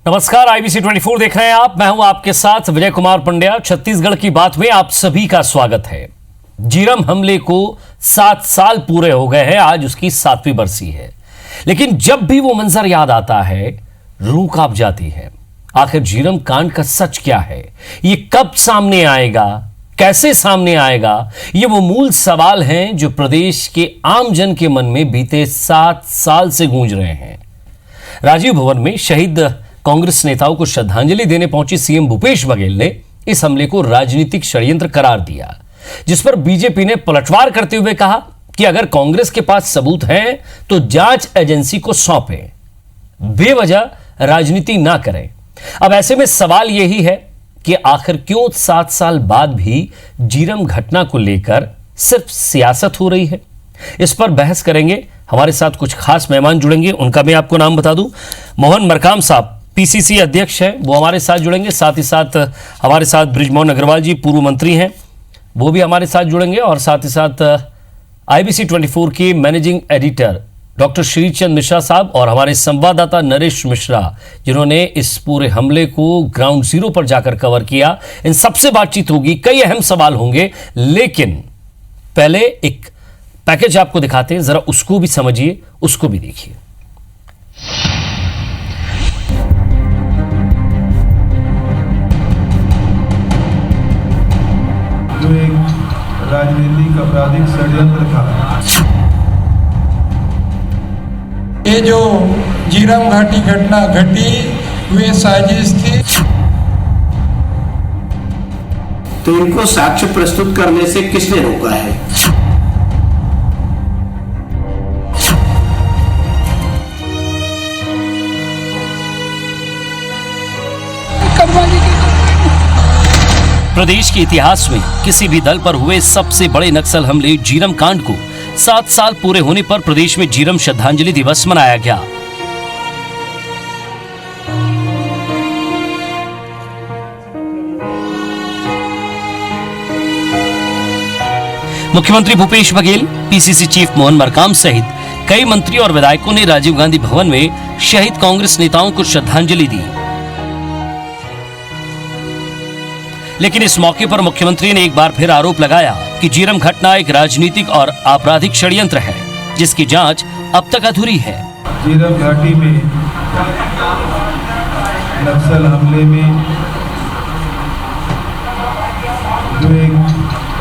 नमस्कार, IBC 24 देख रहे हैं आप। मैं हूं आपके साथ विजय कुमार पंड्या। छत्तीसगढ़ की बात में आप सभी का स्वागत है। झीरम हमले को 7 साल पूरे हो गए हैं, आज उसकी 7वीं बरसी है। लेकिन जब भी वो मंजर याद आता है, रूह कांप जाती है। आखिर झीरम कांड का सच क्या है, ये कब सामने आएगा, कैसे सामने आएगा, ये वो मूल सवाल हैं जो प्रदेश के आम जन के मन में बीते 7 साल से गूंज रहे हैं। राजीव भवन में शहीद कांग्रेस नेताओं को श्रद्धांजलि देने पहुंची सीएम भूपेश बघेल ने इस हमले को राजनीतिक षड्यंत्र करार दिया, जिस पर बीजेपी ने पलटवार करते हुए कहा कि अगर कांग्रेस के पास सबूत हैं तो जांच एजेंसी को सौंपें, बेवजह राजनीति ना करें। अब ऐसे में सवाल यही है कि आखिर क्यों 7 साल बाद भी झीरम घटना को लेकर सिर्फ सियासत हो रही है। इस पर बहस करेंगे। हमारे साथ कुछ खास मेहमान जुड़ेंगे, उनका मैं आपको नाम बता दूं। मोहन मरकाम साहब पीसीसी अध्यक्ष हैं, वो हमारे साथ जुड़ेंगे। साथ ही साथ हमारे साथ बृजमोहन अग्रवाल जी पूर्व मंत्री हैं, वो भी हमारे साथ जुड़ेंगे। और साथ ही साथ IBC 24 के managing editor doctor Shrichand Mishra साहब और हमारे संवाददाता नरेश मिश्रा, जिन्होंने इस पूरे हमले को ग्राउंड जीरो पर जाकर कवर किया। इन सबसे बातचीत होगी, कई अहम सवाल होंगे। लेकिन पहले एक पैकेज आपको दिखाते हैं, जरा उसको भी समझिए, उसको भी देखिए। जो एक राजनीतिक आपराधिक षड्यंत्र था, ये जो झीरम घाटी घटना घटी वे साजिश थी। तो इनको साक्ष्य प्रस्तुत करने से किसने रोका है? प्रदेश के इतिहास में किसी भी दल पर हुए सबसे बड़े नक्सल हमले झीरम कांड को 7 साल पूरे होने पर प्रदेश में झीरम श्रद्धांजलि दिवस मनाया गया। मुख्यमंत्री भूपेश बघेल, पीसीसी चीफ मोहन मरकाम सहित कई मंत्री और विधायकों ने राजीव गांधी भवन में शहीद कांग्रेस नेताओं को श्रद्धांजलि दी। लेकिन इस मौके पर मुख्यमंत्री ने एक बार फिर आरोप लगाया कि झीरम घटना एक राजनीतिक और आपराधिक षड्यंत्र है, जिसकी जांच अब तक अधूरी है। झीरम घाटी में नक्सल हमले में जो एक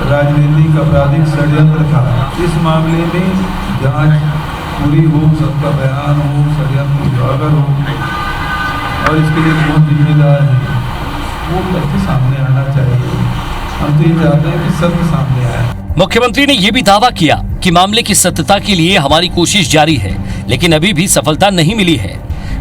राजनीतिक आपराधिक षड्यंत्र था, इस मामले में जांच पूरी हो, सबका बयान हो, षड्यंत्र उजागर हो और इसके लिए कौन जिम्मेदार है वो तथ्य सामने आना चाहिए। हम तो ये चाहते हैं कि सत्य सामने आए। मुख्यमंत्री ने यह भी दावा किया कि मामले की सत्यता के लिए हमारी कोशिश जारी है, लेकिन अभी भी सफलता नहीं मिली है।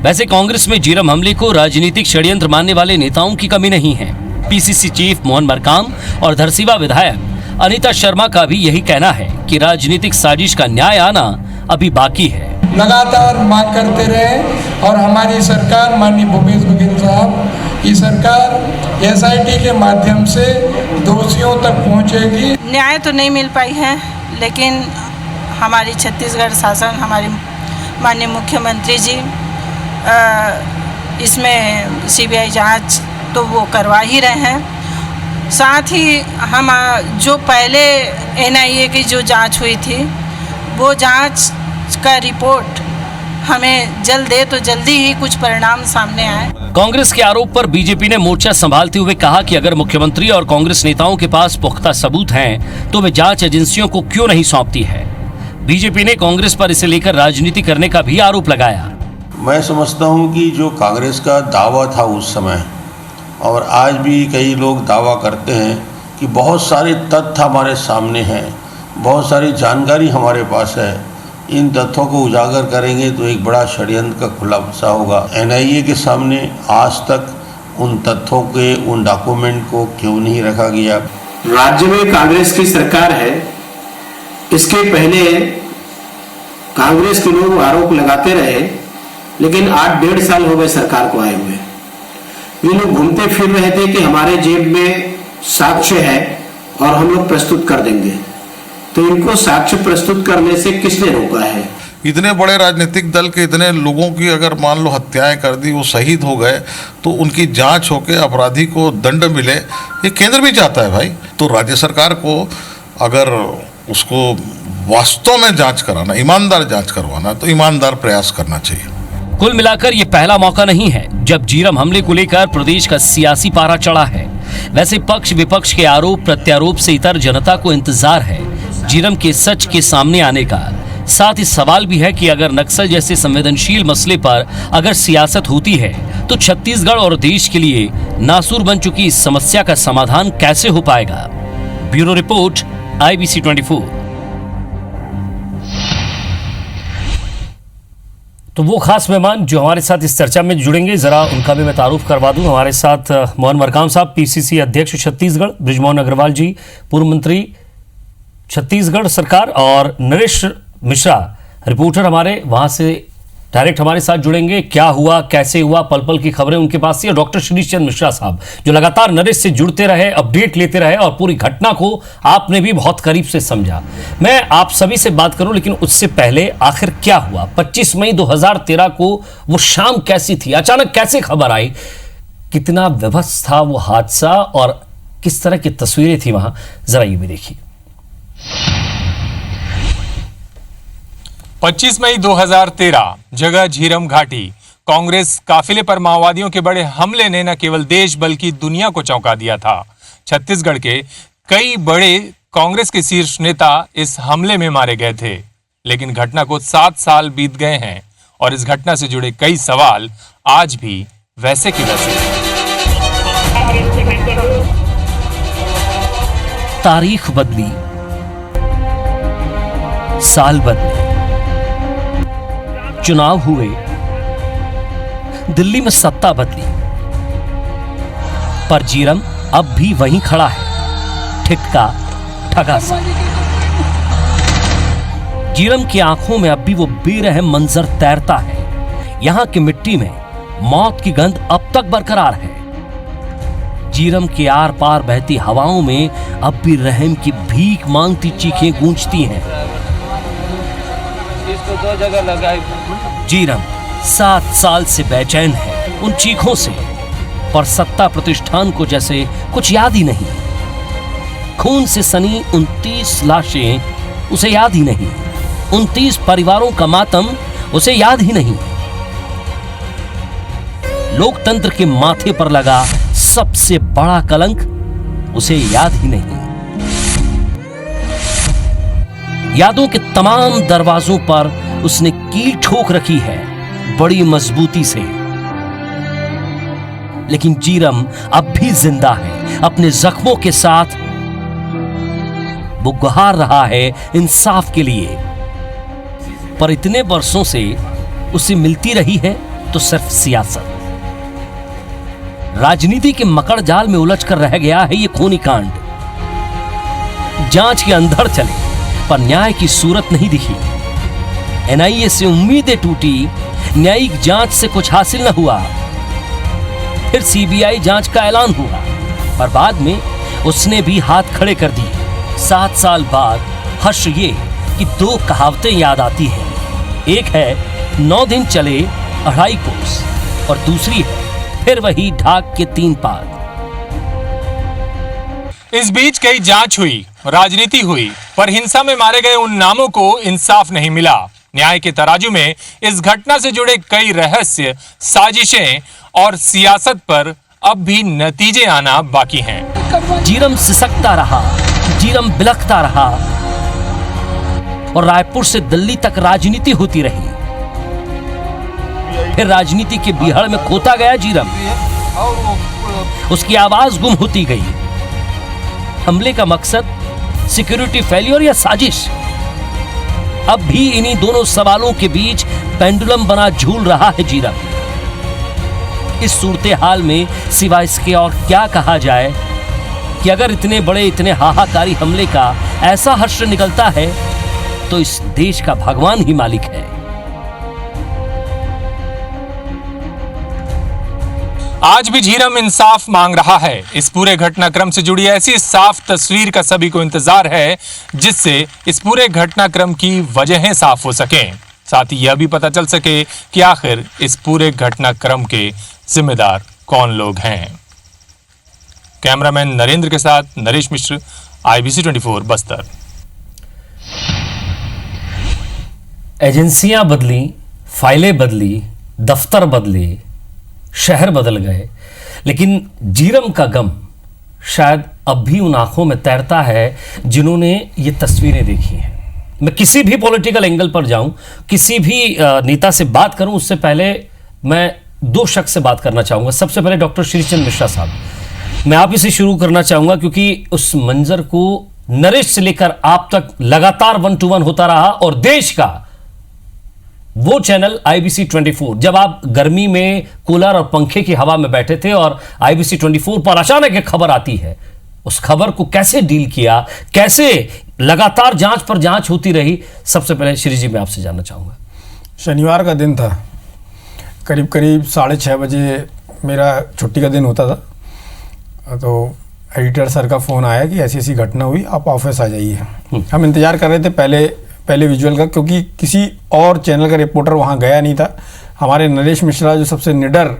वैसे कांग्रेस में झीरम हमले को राजनीतिक षड्यंत्र मानने वाले नेताओं की कमी नहीं है। पीसीसी चीफ मोहन मरकाम और धरसीवा विधायक अनीता शर्मा का भी यही कहना है कि राजनीतिक साजिश का न्याय आना अभी बाकी है। लगातार मांग करते रहे और हमारी सरकार, माननीय भूपेश बघेल साहब की सरकार SIT के माध्यम से दोषियों तक पहुंचेगी। न्याय तो नहीं मिल पाई है, लेकिन हमारी छत्तीसगढ़ शासन, हमारे माननीय मुख्यमंत्री जी इसमें CBI जांच तो वो करवा ही रहे हैं। साथ ही हम जो पहले NIA की जो जांच हुई थी, वो जांच का रिपोर्ट हमें जल्द दे तो जल्दी ही कुछ परिणाम सामने आए। कांग्रेस के आरोप पर बीजेपी ने मोर्चा संभालते हुए कहा कि अगर मुख्यमंत्री और कांग्रेस नेताओं के पास पुख्ता सबूत हैं, तो वे जांच एजेंसियों को क्यों नहीं सौंपती है। बीजेपी ने कांग्रेस पर इसे लेकर राजनीति करने का भी आरोप लगाया। मैं समझता हूं कि जो कांग्रेस का दावा था उस समय, और आज भी कई लोग दावा करते हैं कि बहुत सारे तथ्य हमारे सामने हैं, बहुत सारी जानकारी हमारे पास है, इन तथ्यों को उजागर करेंगे तो एक बड़ा षड्यंत्र का खुलासा होगा। NIA के सामने आज तक उन तथ्यों के, उन डॉक्यूमेंट को क्यों नहीं रखा गया। राज्य में कांग्रेस की सरकार है, इसके पहले कांग्रेस के लोग आरोप लगाते रहे, लेकिन 8-1.5 साल हो गए सरकार को आए हुए। ये लोग घूमते फिर रहे थे कि हमारे जेब में साक्ष्य है और हम लोग प्रस्तुत कर देंगे। तो इनको साक्ष्य प्रस्तुत करने से किसने रोका है? इतने बड़े राजनीतिक दल के इतने लोगों की अगर मान लो हत्याएं कर दी, वो शहीद हो गए, तो उनकी जांच होके अपराधी को दंड मिले, ये केंद्र भी चाहता है भाई। तो राज्य सरकार को अगर उसको वास्तव में जांच कराना, ईमानदार जांच करवाना, तो ईमानदार प्रयास करना चाहिए। कुल मिलाकर ये पहला मौका नहीं है जब झीरम हमले को लेकर प्रदेश का सियासी पारा चढ़ा है। वैसे पक्ष विपक्ष के आरोप प्रत्यारोप से इतर जनता को इंतजार है झीरम के सच के सामने आने का। साथ ही सवाल भी है कि अगर नक्सल जैसे संवेदनशील मसले पर अगर सियासत होती है तो छत्तीसगढ़ और देश के लिए नासूर बन चुकी इस समस्या का समाधान कैसे हो पाएगा। Bureau report, IBC 24। तो वो खास मेहमान जो हमारे साथ इस चर्चा में जुड़ेंगे, जरा उनका भी मैं तारुफ करवा दूं। हमारे साथ मोहन मरकाम साहब, PCC अध्यक्ष छत्तीसगढ़, बृजमोहन अग्रवाल जी, पूर्व मंत्री छत्तीसगढ़ सरकार, और नरेश मिश्रा रिपोर्टर हमारे वहां से डायरेक्ट हमारे साथ जुड़ेंगे। क्या हुआ, कैसे हुआ, पल पल की खबरें उनके पास थी। और डॉक्टर श्रीश चंद्र मिश्रा साहब जो लगातार नरेश से जुड़ते रहे, अपडेट लेते रहे और पूरी घटना को आपने भी बहुत करीब से समझा। मैं आप सभी से बात करूं, लेकिन उससे पहले आखिर क्या हुआ 25 मई 2013 को? वो शाम कैसी थी, अचानक कैसे खबर आई, कितना विभत्स था वो हादसा और किस तरह की तस्वीरें थी वहां, जरा ये भी देखिए। 25 मई 2013, जगह झीरम घाटी। कांग्रेस काफिले पर माओवादियों के बड़े हमले ने न केवल देश बल्कि दुनिया को चौंका दिया था। छत्तीसगढ़ के कई बड़े कांग्रेस के शीर्ष नेता इस हमले में मारे गए थे, लेकिन घटना को 7 साल बीत गए हैं और इस घटना से जुड़े कई सवाल आज भी वैसे के वैसे हैं। तारीख बदली, साल बदले, चुनाव हुए, दिल्ली में सत्ता बदली, पर झीरम अब भी वहीं खड़ा है, ठिठका ठगा सा। झीरम की आंखों में अब भी वो बेरहम मंजर तैरता है। यहां की मिट्टी में मौत की गंध अब तक बरकरार है। झीरम के आर पार बहती हवाओं में अब भी रहम की भीख मांगती चीखें गूंजती हैं। झीरम 7 साल से बेचैन है उन चीखों से, पर सत्ता प्रतिष्ठान को जैसे कुछ याद ही नहीं। खून से सनी 29 लाशें उसे याद ही नहीं, 29 परिवारों का मातम उसे याद ही नहीं। लोकतंत्र के माथे पर लगा सबसे बड़ा कलंक उसे याद ही नहीं। यादों के तमाम दरवाजों पर उसने कील ठोक रखी है बड़ी मजबूती से, लेकिन झीरम अब भी जिंदा है। अपने जख्मों के साथ वो गुहार रहा है इंसाफ के लिए, पर इतने वर्षों से उसे मिलती रही है तो सिर्फ सियासत। राजनीति के मकड़ जाल में उलझकर रह गया है ये खूनी कांड। जांच के अंधड़ चले पर न्याय की सूरत नहीं दिखी। NIA से उम्मीदें टूटी, न्यायिक जांच से कुछ हासिल न हुआ। फिर CBI जांच का ऐलान हुआ, पर बाद में उसने भी हाथ खड़े कर दिए। 7 साल बाद हर्ष ये कि 2 कहावतें याद आती हैं। एक है 9 दिन चले 2.5 कोस, और दूसरी है फिर वही ढाक के 3 पात। इस बीच कई जांच हुई, राजनीति हुई, पर हिंसा में मारे गए उन नामों को इंसाफ नहीं मिला। न्याय के तराजू में इस घटना से जुड़े कई रहस्य, साजिशें और सियासत पर अब भी नतीजे आना बाकी हैं। झीरम सिसकता रहा, झीरम बिलखता रहा और रायपुर से दिल्ली तक राजनीति होती रही। फिर राजनीति के बिहड़ में खोता गया झीरम, उसकी आवाज गुम होती गई। हमले का मकसद सिक्योरिटी फेलियर या साजिश? अब भी इन्हीं दोनों सवालों के बीच पेंडुलम बना झूल रहा है झीरम। इस सूरते हाल में सिवाय इसके और क्या कहा जाए कि अगर इतने बड़े, इतने हाहाकारी हमले का ऐसा हर्ष निकलता है तो इस देश का भगवान ही मालिक है। आज भी झीरम इंसाफ मांग रहा है। इस पूरे घटनाक्रम से जुड़ी ऐसी साफ तस्वीर का सभी को इंतजार है जिससे इस पूरे घटनाक्रम की वजहें साफ हो सकें। साथ ही यह भी पता चल सके कि आखिर इस पूरे घटनाक्रम के जिम्मेदार कौन लोग हैं। कैमरामैन नरेंद्र के साथ नरेश मिश्र, IBC 24 बस्तर। एजेंसियां बदली, फाइलें बदली, दफ्तर बदले, शहर बदल गए, लेकिन जीरम का गम शायद अब भी उन आंखों में तैरता है जिन्होंने ये तस्वीरें देखी हैं। मैं किसी भी पॉलिटिकल एंगल पर जाऊं, किसी भी नेता से बात करूं, उससे पहले मैं दो शख्स से बात करना चाहूंगा। सबसे पहले डॉक्टर श्रीचंद मिश्रा साहब, मैं आप ही से शुरू करना चाहूंगा क्योंकि उस मंजर को नरेश से लेकर आप तक लगातार 1-to-1 होता रहा और देश का वो चैनल IBC 24, जब आप गर्मी में कूलर और पंखे की हवा में बैठे थे और IBC 24 पर अचानक एक खबर आती है, उस खबर को कैसे डील किया, कैसे लगातार जांच पर जांच होती रही, सबसे पहले श्री जी मैं आपसे जानना चाहूंगा। शनिवार का दिन था, करीब 6:30 बजे मेरा छुट्टी का दिन होता था, तो एडिटर सर का फ़ोन आया कि ऐसी ऐसी घटना हुई, आप ऑफिस आ जाइए। हम इंतज़ार कर रहे थे पहले विजुअल का, क्योंकि किसी और चैनल का रिपोर्टर वहाँ गया नहीं था। हमारे नरेश मिश्रा जो सबसे निडर,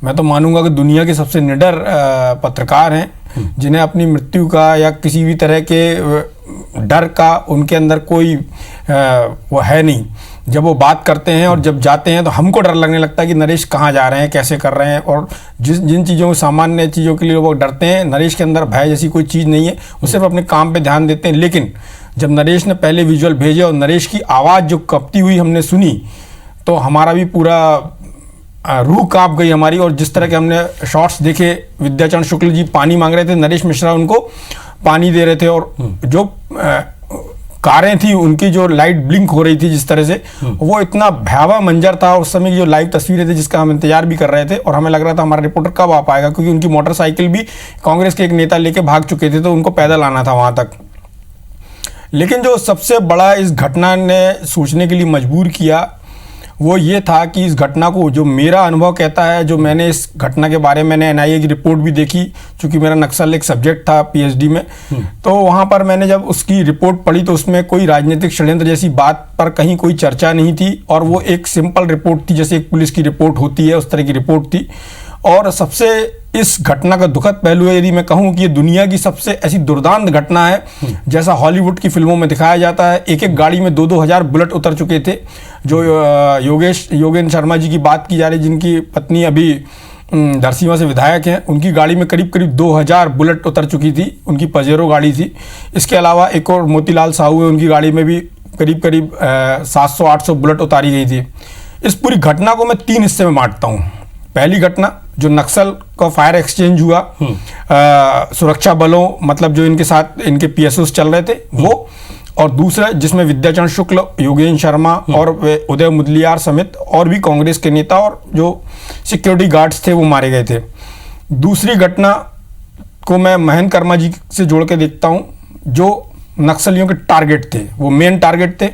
मैं तो मानूंगा कि दुनिया के सबसे निडर पत्रकार हैं, जिन्हें अपनी मृत्यु का या किसी भी तरह के डर का उनके अंदर कोई वो है नहीं। जब वो बात करते हैं और जब जाते हैं तो हमको डर लगने लगता है कि नरेश कहाँ जा रहे हैं, कैसे कर रहे हैं, और जिन चीज़ों, सामान्य चीज़ों के लिए वो डरते हैं, नरेश के अंदर भय जैसी कोई चीज़ नहीं है, वो सिर्फ अपने काम पे ध्यान देते हैं। लेकिन जब नरेश ने पहले विजुअल भेजे और नरेश की आवाज़ जो कपती हुई हमने सुनी, तो हमारा भी पूरा रूह कांप गई हमारी। और जिस तरह के हमने शॉट्स देखे, विद्याचरण शुक्ल जी पानी मांग रहे थे, नरेश मिश्रा उनको पानी दे रहे थे, और जो कारें थी उनकी जो लाइट ब्लिंक हो रही थी जिस तरह से, वो इतना भयावह मंजर था उस समय की जो लाइव तस्वीरें थी, जिसका हम इंतजार भी कर रहे थे। और हमें लग रहा था हमारा रिपोर्टर कब आ पाएगा, क्योंकि उनकी मोटरसाइकिल भी कांग्रेस के एक नेता लेके भाग चुके थे, तो उनको पैदल आना था वहाँ तक। लेकिन जो सबसे बड़ा इस घटना ने सोचने के लिए मजबूर किया, वो ये था कि इस घटना को, जो मेरा अनुभव कहता है, जो मैंने इस घटना के बारे में NIA की रिपोर्ट भी देखी, चूँकि मेरा नक्सल एक सब्जेक्ट था PhD में, तो वहाँ पर मैंने जब उसकी रिपोर्ट पढ़ी तो उसमें कोई राजनीतिक षड्यंत्र जैसी बात पर कहीं कोई चर्चा नहीं थी, और वो एक सिंपल रिपोर्ट थी, जैसे एक पुलिस की रिपोर्ट होती है उस तरह की रिपोर्ट थी। और सबसे इस घटना का दुखद पहलू है, यदि मैं कहूँ कि ये दुनिया की सबसे ऐसी दुर्दांत घटना है, जैसा हॉलीवुड की फिल्मों में दिखाया जाता है। एक एक गाड़ी में 2-2 हज़ार बुलेट उतर चुके थे। जो योगेंद्र शर्मा जी की बात की जा रही, जिनकी पत्नी अभी धरसीवां से विधायक हैं, उनकी गाड़ी में करीब 2000 बुलेट उतर चुकी थी, उनकी पजेरो गाड़ी थी। इसके अलावा एक और मोतीलाल साहू है, उनकी गाड़ी में भी करीब 700-800 बुलेट उतारी गई थी। इस पूरी घटना को मैं 3 हिस्से में बांटता हूँ। पहली घटना जो नक्सल का फायर एक्सचेंज हुआ, सुरक्षा बलों, मतलब जो इनके साथ इनके PSOs चल रहे थे वो, और दूसरा जिसमें विद्याचरण शुक्ल, योगेंद्र शर्मा और उदय मुदलियार समेत और भी कांग्रेस के नेता और जो सिक्योरिटी गार्ड्स थे वो मारे गए थे। दूसरी घटना को मैं महेंद्र कर्मा जी से जोड़ के देखता हूँ, जो नक्सलियों के टारगेट थे, वो मेन टारगेट थे।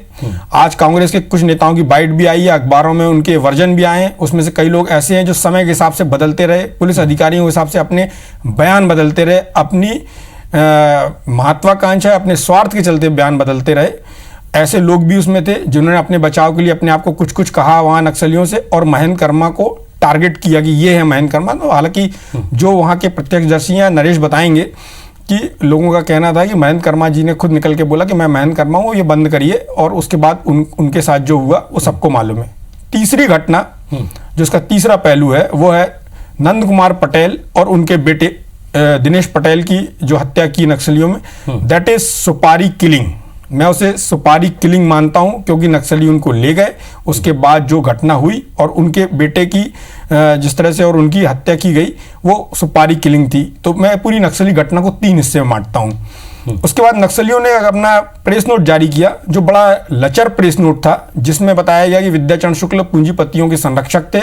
आज कांग्रेस के कुछ नेताओं की बाइट भी आई है, अखबारों में उनके वर्जन भी आए हैं। उसमें से कई लोग ऐसे हैं जो समय के हिसाब से बदलते रहे, पुलिस अधिकारियों के हिसाब से अपने बयान बदलते रहे, अपनी महत्वाकांक्षा, अपने स्वार्थ के चलते बयान बदलते रहे। ऐसे लोग भी उसमें थे जिन्होंने अपने बचाव के लिए अपने आप को कुछ कुछ कहा वहाँ नक्सलियों से, और महेंद्र कर्मा को टारगेट किया कि ये है महेंद्र कर्मा। तो हालांकि जो वहाँ के प्रत्यक्षदर्शी हैं, नरेश बताएंगे कि लोगों का कहना था कि महेंद्र कर्मा जी ने खुद निकल के बोला कि मैं महेंद्र कर्मा हूँ, ये बंद करिए, और उसके बाद उनके साथ जो हुआ वो सबको मालूम है। तीसरी घटना जो उसका तीसरा पहलू है, वो है नंद कुमार पटेल और उनके बेटे दिनेश पटेल की जो हत्या की नक्सलियों में, दैट इज सुपारी किलिंग। मैं उसे सुपारी किलिंग मानता हूं, क्योंकि नक्सली उनको ले गए, उसके बाद जो घटना हुई और उनके बेटे की जिस तरह से और उनकी हत्या की गई, वो सुपारी किलिंग थी। तो मैं पूरी नक्सली घटना को 3 हिस्से में बांटता हूं। उसके बाद नक्सलियों ने अपना प्रेस नोट जारी किया, जो बड़ा लचर प्रेस नोट था, जिसमें बताया गया कि विद्याचरण शुक्ल पूंजीपतियों के संरक्षक थे।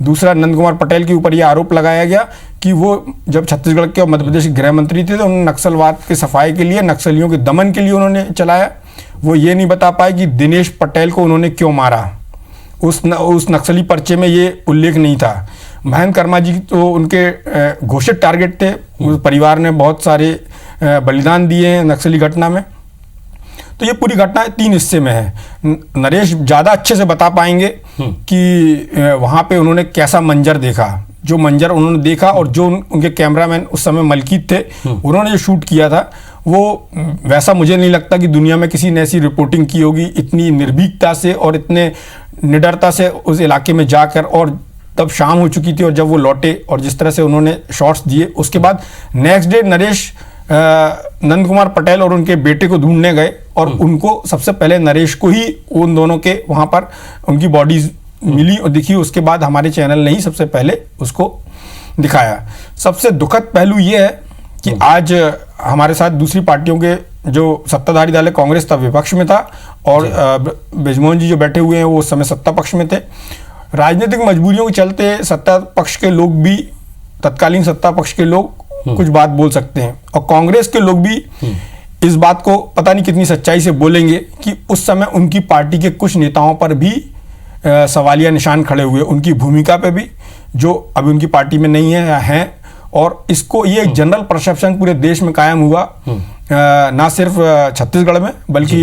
दूसरा, नंद कुमार पटेल के ऊपर यह आरोप लगाया गया कि वो जब छत्तीसगढ़ के और मध्य प्रदेश के गृह मंत्री थे, तो उन्होंने नक्सलवाद के सफाई के लिए, नक्सलियों के दमन के लिए उन्होंने चलाया। वो ये नहीं बता पाए कि दिनेश पटेल को उन्होंने क्यों मारा। उस नक्सली पर्चे में ये उल्लेख नहीं था। महेंद्र कर्मा जी तो उनके घोषित टारगेट थे, उस परिवार ने बहुत सारे बलिदान दिए हैं नक्सली घटना में। तो ये पूरी घटना 3 हिस्से में है। नरेश ज़्यादा अच्छे से बता पाएंगे कि वहाँ पे उन्होंने कैसा मंजर देखा, जो मंजर उन्होंने देखा और जो उनके कैमरामैन उस समय मलकीत थे उन्होंने जो शूट किया था, वो वैसा मुझे नहीं लगता कि दुनिया में किसी ने ऐसी रिपोर्टिंग की होगी इतनी निर्भीकता से और इतने निडरता से उस इलाके में जाकर। और तब शाम हो चुकी थी और जब वो लौटे और जिस तरह से उन्होंने शॉट्स दिए, उसके बाद नेक्स्ट डे नरेश नंद कुमार पटेल और उनके बेटे को ढूंढने गए और उनको सबसे पहले नरेश को ही उन दोनों के वहाँ पर उनकी बॉडीज मिली और दिखी। उसके बाद हमारे चैनल ने ही सबसे पहले उसको दिखाया। सबसे दुखद पहलू ये है कि आज हमारे साथ दूसरी पार्टियों के जो सत्ताधारी दल है, कांग्रेस तब विपक्ष में था और बृजमोहन जी जो बैठे हुए हैं वो उस समय सत्ता पक्ष में थे। राजनीतिक मजबूरियों के चलते सत्ता पक्ष के लोग भी, तत्कालीन सत्ता पक्ष के लोग कुछ बात बोल सकते हैं और कांग्रेस के लोग भी इस बात को पता नहीं कितनी सच्चाई से बोलेंगे कि उस समय उनकी पार्टी के कुछ नेताओं पर भी सवालिया निशान खड़े हुए, उनकी भूमिका पे भी, जो अभी उनकी पार्टी में नहीं है या हैं। और इसको ये एक जनरल परसेप्शन पूरे देश में कायम हुआ, ना सिर्फ छत्तीसगढ़ में बल्कि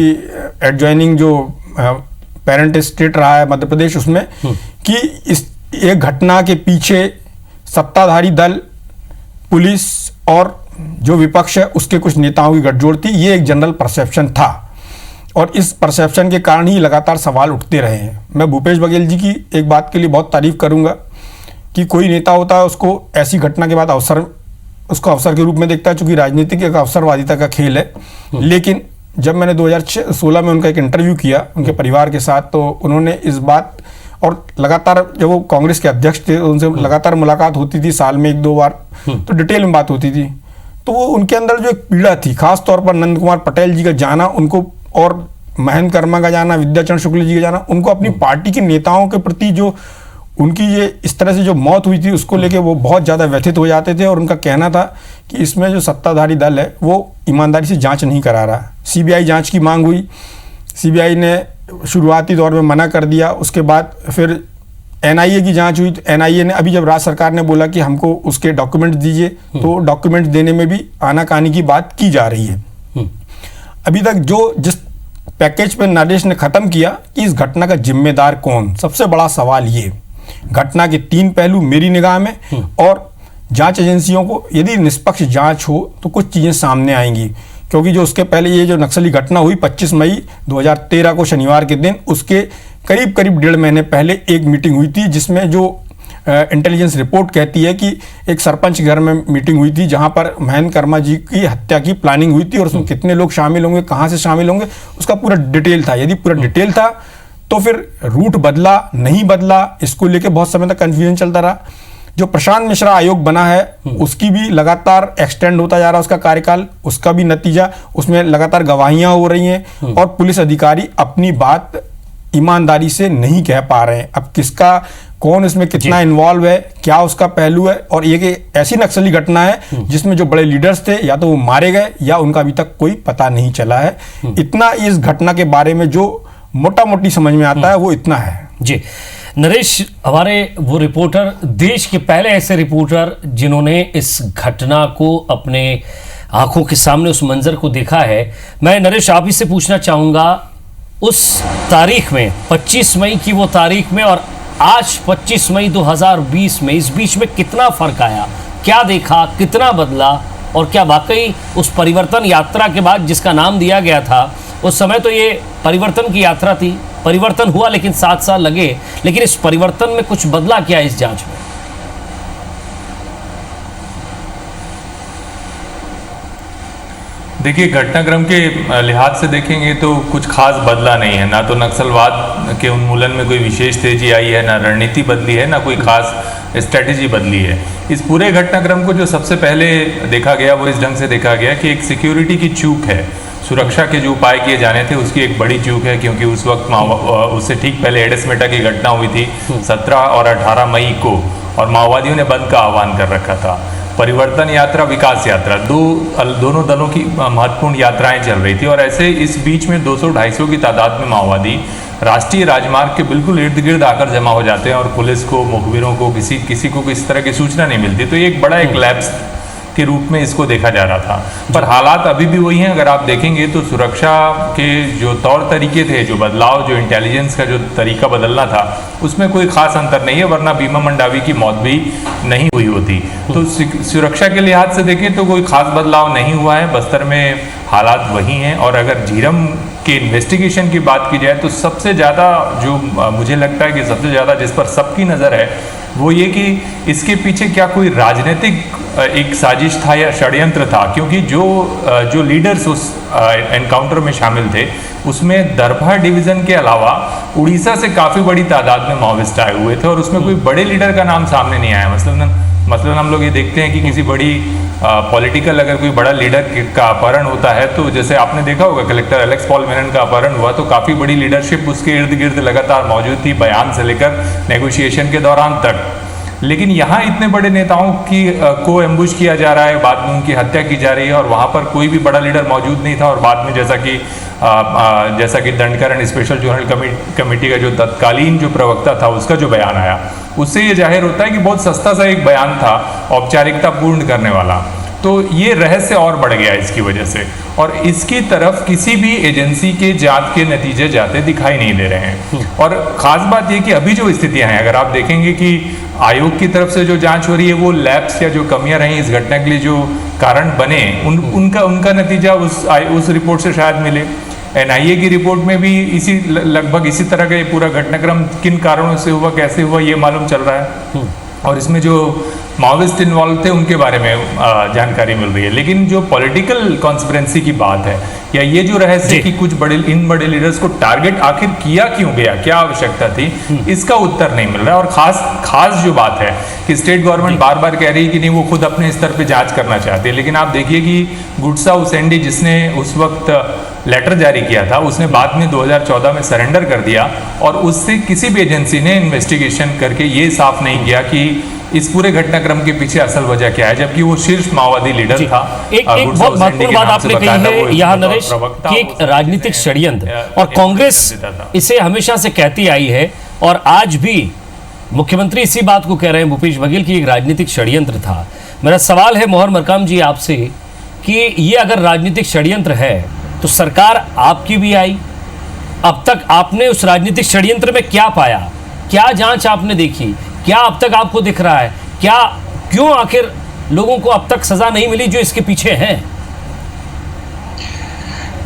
एडजॉइनिंग जो पेरेंट स्टेट रहा है मध्य प्रदेश, उसमें कि इस एक घटना के पीछे सत्ताधारी दल, पुलिस और जो विपक्ष है उसके कुछ नेताओं की गठजोड़ थी। ये एक जनरल परसेप्शन था और इस परसेप्शन के कारण ही लगातार सवाल उठते रहे हैं। मैं भूपेश बघेल जी की एक बात के लिए बहुत तारीफ करूंगा कि कोई नेता होता है उसको ऐसी घटना के बाद उसको अवसर के रूप में देखता है, चूंकि राजनीतिक एक अवसरवादिता का खेल है। लेकिन जब मैंने 2016 में उनका एक इंटरव्यू किया उनके परिवार के साथ, तो उन्होंने इस बात, और लगातार जब वो कांग्रेस के अध्यक्ष थे उनसे लगातार मुलाकात होती थी, साल में 1-2 बार, तो डिटेल में बात होती थी। तो वो उनके अंदर जो एक पीड़ा थी, खास तौर पर नंद कुमार पटेल जी का जाना उनको, और महेंद्र कर्मा का जाना, विद्याचरण शुक्ल जी का जाना, उनको अपनी पार्टी के नेताओं के प्रति जो उनकी ये इस तरह से जो मौत हुई थी उसको लेके वो बहुत ज़्यादा व्यथित हो जाते थे। और उनका कहना था कि इसमें जो सत्ताधारी दल है वो ईमानदारी से जांच नहीं करा रहा। सीबीआई जांच की मांग हुई, सीबीआई ने शुरुआती दौर में मना कर दिया। उसके बाद फिर एनआईए की जांच हुई, तो एनआईए ने अभी जब राज्य सरकार ने बोला कि हमको उसके डॉक्यूमेंट दीजिए, तो डॉक्यूमेंट देने में भी आनाकानी की बात की जा रही है। अभी तक जो जिस पैकेज पे नरेश ने खत्म किया कि इस घटना का जिम्मेदार कौन, सबसे बड़ा सवाल ये। घटना के 3 पहलू मेरी निगाह में, और जांच एजेंसियों को यदि निष्पक्ष जांच हो तो कुछ चीज़ें सामने आएंगी। क्योंकि जो उसके पहले ये जो नक्सली घटना हुई 25 मई 2013 को शनिवार के दिन, उसके करीब 1.5 महीने पहले एक मीटिंग हुई थी जिसमें जो इंटेलिजेंस रिपोर्ट कहती है कि एक सरपंच घर में मीटिंग हुई थी जहां पर महेंद्र कर्मा जी की हत्या की प्लानिंग हुई थी, और उसमें कितने लोग शामिल होंगे, कहां से शामिल होंगे, उसका पूरा डिटेल था। यदि पूरा डिटेल था तो फिर रूट बदला नहीं बदला, इसको लेके बहुत समय तक कंफ्यूजन चलता रहा। जो प्रशांत मिश्रा आयोग बना है उसकी भी लगातार एक्सटेंड होता जा रहा है उसका कार्यकाल, उसका भी नतीजा, उसमें लगातार गवाहियां हो रही हैं और पुलिस अधिकारी अपनी बात ईमानदारी से नहीं कह पा रहे हैं। अब किसका, कौन इसमें कितना इन्वॉल्व है, क्या उसका पहलू है, और ये ऐसी नक्सली घटना है जिसमें जो बड़े लीडर्स थे या तो वो मारे गए या उनका अभी तक कोई पता नहीं चला है। इतना इस घटना के बारे में जो मोटा मोटी समझ में आता है वो इतना है। जी नरेश, हमारे वो रिपोर्टर, देश के पहले ऐसे रिपोर्टर जिन्होंने इस घटना को अपने आंखों के सामने उस मंजर को देखा है। मैं नरेश आप ही से पूछना चाहूंगा, उस तारीख में 25 मई की वो तारीख में और आज 25 मई 2020 में, इस बीच में कितना फर्क आया, क्या देखा, कितना बदला, और क्या वाकई उस परिवर्तन यात्रा के बाद जिसका नाम दिया गया था, उस समय तो ये परिवर्तन की यात्रा थी, परिवर्तन हुआ लेकिन 7 साल लगे, लेकिन इस परिवर्तन में कुछ बदला क्या इस जांच में? देखिए, घटनाक्रम के लिहाज से देखेंगे तो कुछ खास बदला नहीं है। ना तो नक्सलवाद के उन्मूलन में कोई विशेष तेजी आई है, ना रणनीति बदली है, ना कोई खास स्ट्रैटेजी बदली है। इस पूरे घटनाक्रम को जो सबसे पहले देखा गया वो इस ढंग से देखा गया कि एक सिक्योरिटी की चूक है, सुरक्षा के जो उपाय किए जाने थे उसकी एक बड़ी चूक है। क्योंकि उस वक्त उससे ठीक पहले एडेसमेटा की घटना हुई थी 17 और 18 मई को, और माओवादियों ने बंद का आह्वान कर रखा था। परिवर्तन यात्रा, विकास यात्रा, दोनों दलों की महत्वपूर्ण यात्राएं चल रही थी, और ऐसे इस बीच में 200-250 की तादाद में माओवादी राष्ट्रीय राजमार्ग के बिल्कुल इर्द गिर्द आकर जमा हो जाते हैं, और पुलिस को, मुखबिरों को, किसी को किसी तरह की सूचना नहीं मिलती। तो ये एक बड़ा एक लैप्स के रूप में इसको देखा जा रहा था, पर हालात अभी भी वही हैं। अगर आप देखेंगे तो सुरक्षा के जो तौर तरीके थे, जो बदलाव, जो इंटेलिजेंस का जो तरीका बदलना था, उसमें कोई खास अंतर नहीं है, वरना भीमा मंडावी की मौत भी नहीं हुई होती। तो सुरक्षा के लिहाज से देखें तो कोई खास बदलाव नहीं हुआ है, बस्तर में हालात वही हैं। और अगर झीरम के इन्वेस्टिगेशन की बात की जाए तो सबसे ज़्यादा जो मुझे लगता है कि सबसे ज़्यादा जिस पर सबकी नज़र है वो ये कि इसके पीछे क्या कोई राजनीतिक एक साजिश था या षड्यंत्र था, क्योंकि जो लीडर्स उस एनकाउंटर में शामिल थे उसमें दरभा डिवीज़न के अलावा उड़ीसा से काफ़ी बड़ी तादाद में माओविस्ट आए हुए थे और उसमें कोई बड़े लीडर का नाम सामने नहीं आया। मसलन हम लोग ये देखते हैं कि किसी बड़ी पॉलिटिकल अगर कोई बड़ा लीडर का अपहरण होता है तो जैसे आपने देखा होगा कलेक्टर एलेक्स पॉल मेनन का अपहरण हुआ तो काफ़ी बड़ी लीडरशिप उसके इर्द गिर्द लगातार मौजूद थी, बयान से लेकर नेगोशिएशन के दौरान तक। लेकिन यहाँ इतने बड़े नेताओं की को एम्बुश किया जा रहा है, बाद में उनकी हत्या की जा रही है और वहाँ पर कोई भी बड़ा लीडर मौजूद नहीं था और बाद में जैसा कि दंडकरण स्पेशल जोनल कमेटी का जो तत्कालीन जो प्रवक्ता था उसका जो बयान आया, उससे ये जाहिर होता है कि बहुत सस्ता सा एक बयान था, औपचारिकता पूर्ण करने वाला। तो ये रहस्य और बढ़ गया इसकी वजह से, और इसकी तरफ किसी भी एजेंसी के जांच के नतीजे जाते दिखाई नहीं दे रहे हैं। और ख़ास बात ये कि अभी जो स्थितियां हैं, अगर आप देखेंगे कि आयोग की तरफ से जो जांच हो रही है वो लैप्स या जो कमियां रही इस घटना के लिए जो कारण बने उनका नतीजा उस रिपोर्ट से शायद मिले। एनआईए की रिपोर्ट में भी लगभग इसी तरह का ये पूरा घटनाक्रम किन कारणों से हुआ, कैसे हुआ, ये मालूम चल रहा है और इसमें जो माओविस्ट इन्वॉल्व थे उनके बारे में जानकारी मिल रही है। लेकिन जो पॉलिटिकल कॉन्स्पिरेंसी की बात है या ये जो रहस्य कि कुछ इन बड़े लीडर्स को टारगेट आखिर किया क्यों गया, क्या आवश्यकता थी, इसका उत्तर नहीं मिल रहा है। और खास जो बात है कि स्टेट गवर्नमेंट बार बार कह रही है कि नहीं वो खुद अपने स्तर पे जांच करना चाहती है, लेकिन आप देखिए कि गुडसा उसेंडी जिसने उस वक्त लेटर जारी किया था उसने बाद में 2014 में सरेंडर कर दिया और उससे किसी भी एजेंसी ने इन्वेस्टिगेशन करके ये साफ नहीं किया कि इस पूरे घटनाक्रम के पीछे असल वजह क्या है, जबकि वो शीर्ष माओवादी लीडर था। एक बहुत महत्वपूर्ण बात आपने कही है यहाँ नरेश कि एक राजनीतिक षड्यंत्र, और कांग्रेस इसे हमेशा से कहती आई है और आज भी मुख्यमंत्री इसी बात को कह रहे हैं भूपेश बघेल की एक राजनीतिक षड्यंत्र था। मेरा सवाल है मोहन मरकाम जी आपसे कि ये अगर राजनीतिक षड्यंत्र है तो सरकार आपकी भी आई, अब तक आपने उस राजनीतिक षड्यंत्र में क्या पाया, क्या जांच आपने देखी, क्या अब तक आपको दिख रहा है, क्यों आखिर लोगों को अब तक सजा नहीं मिली जो इसके पीछे हैं?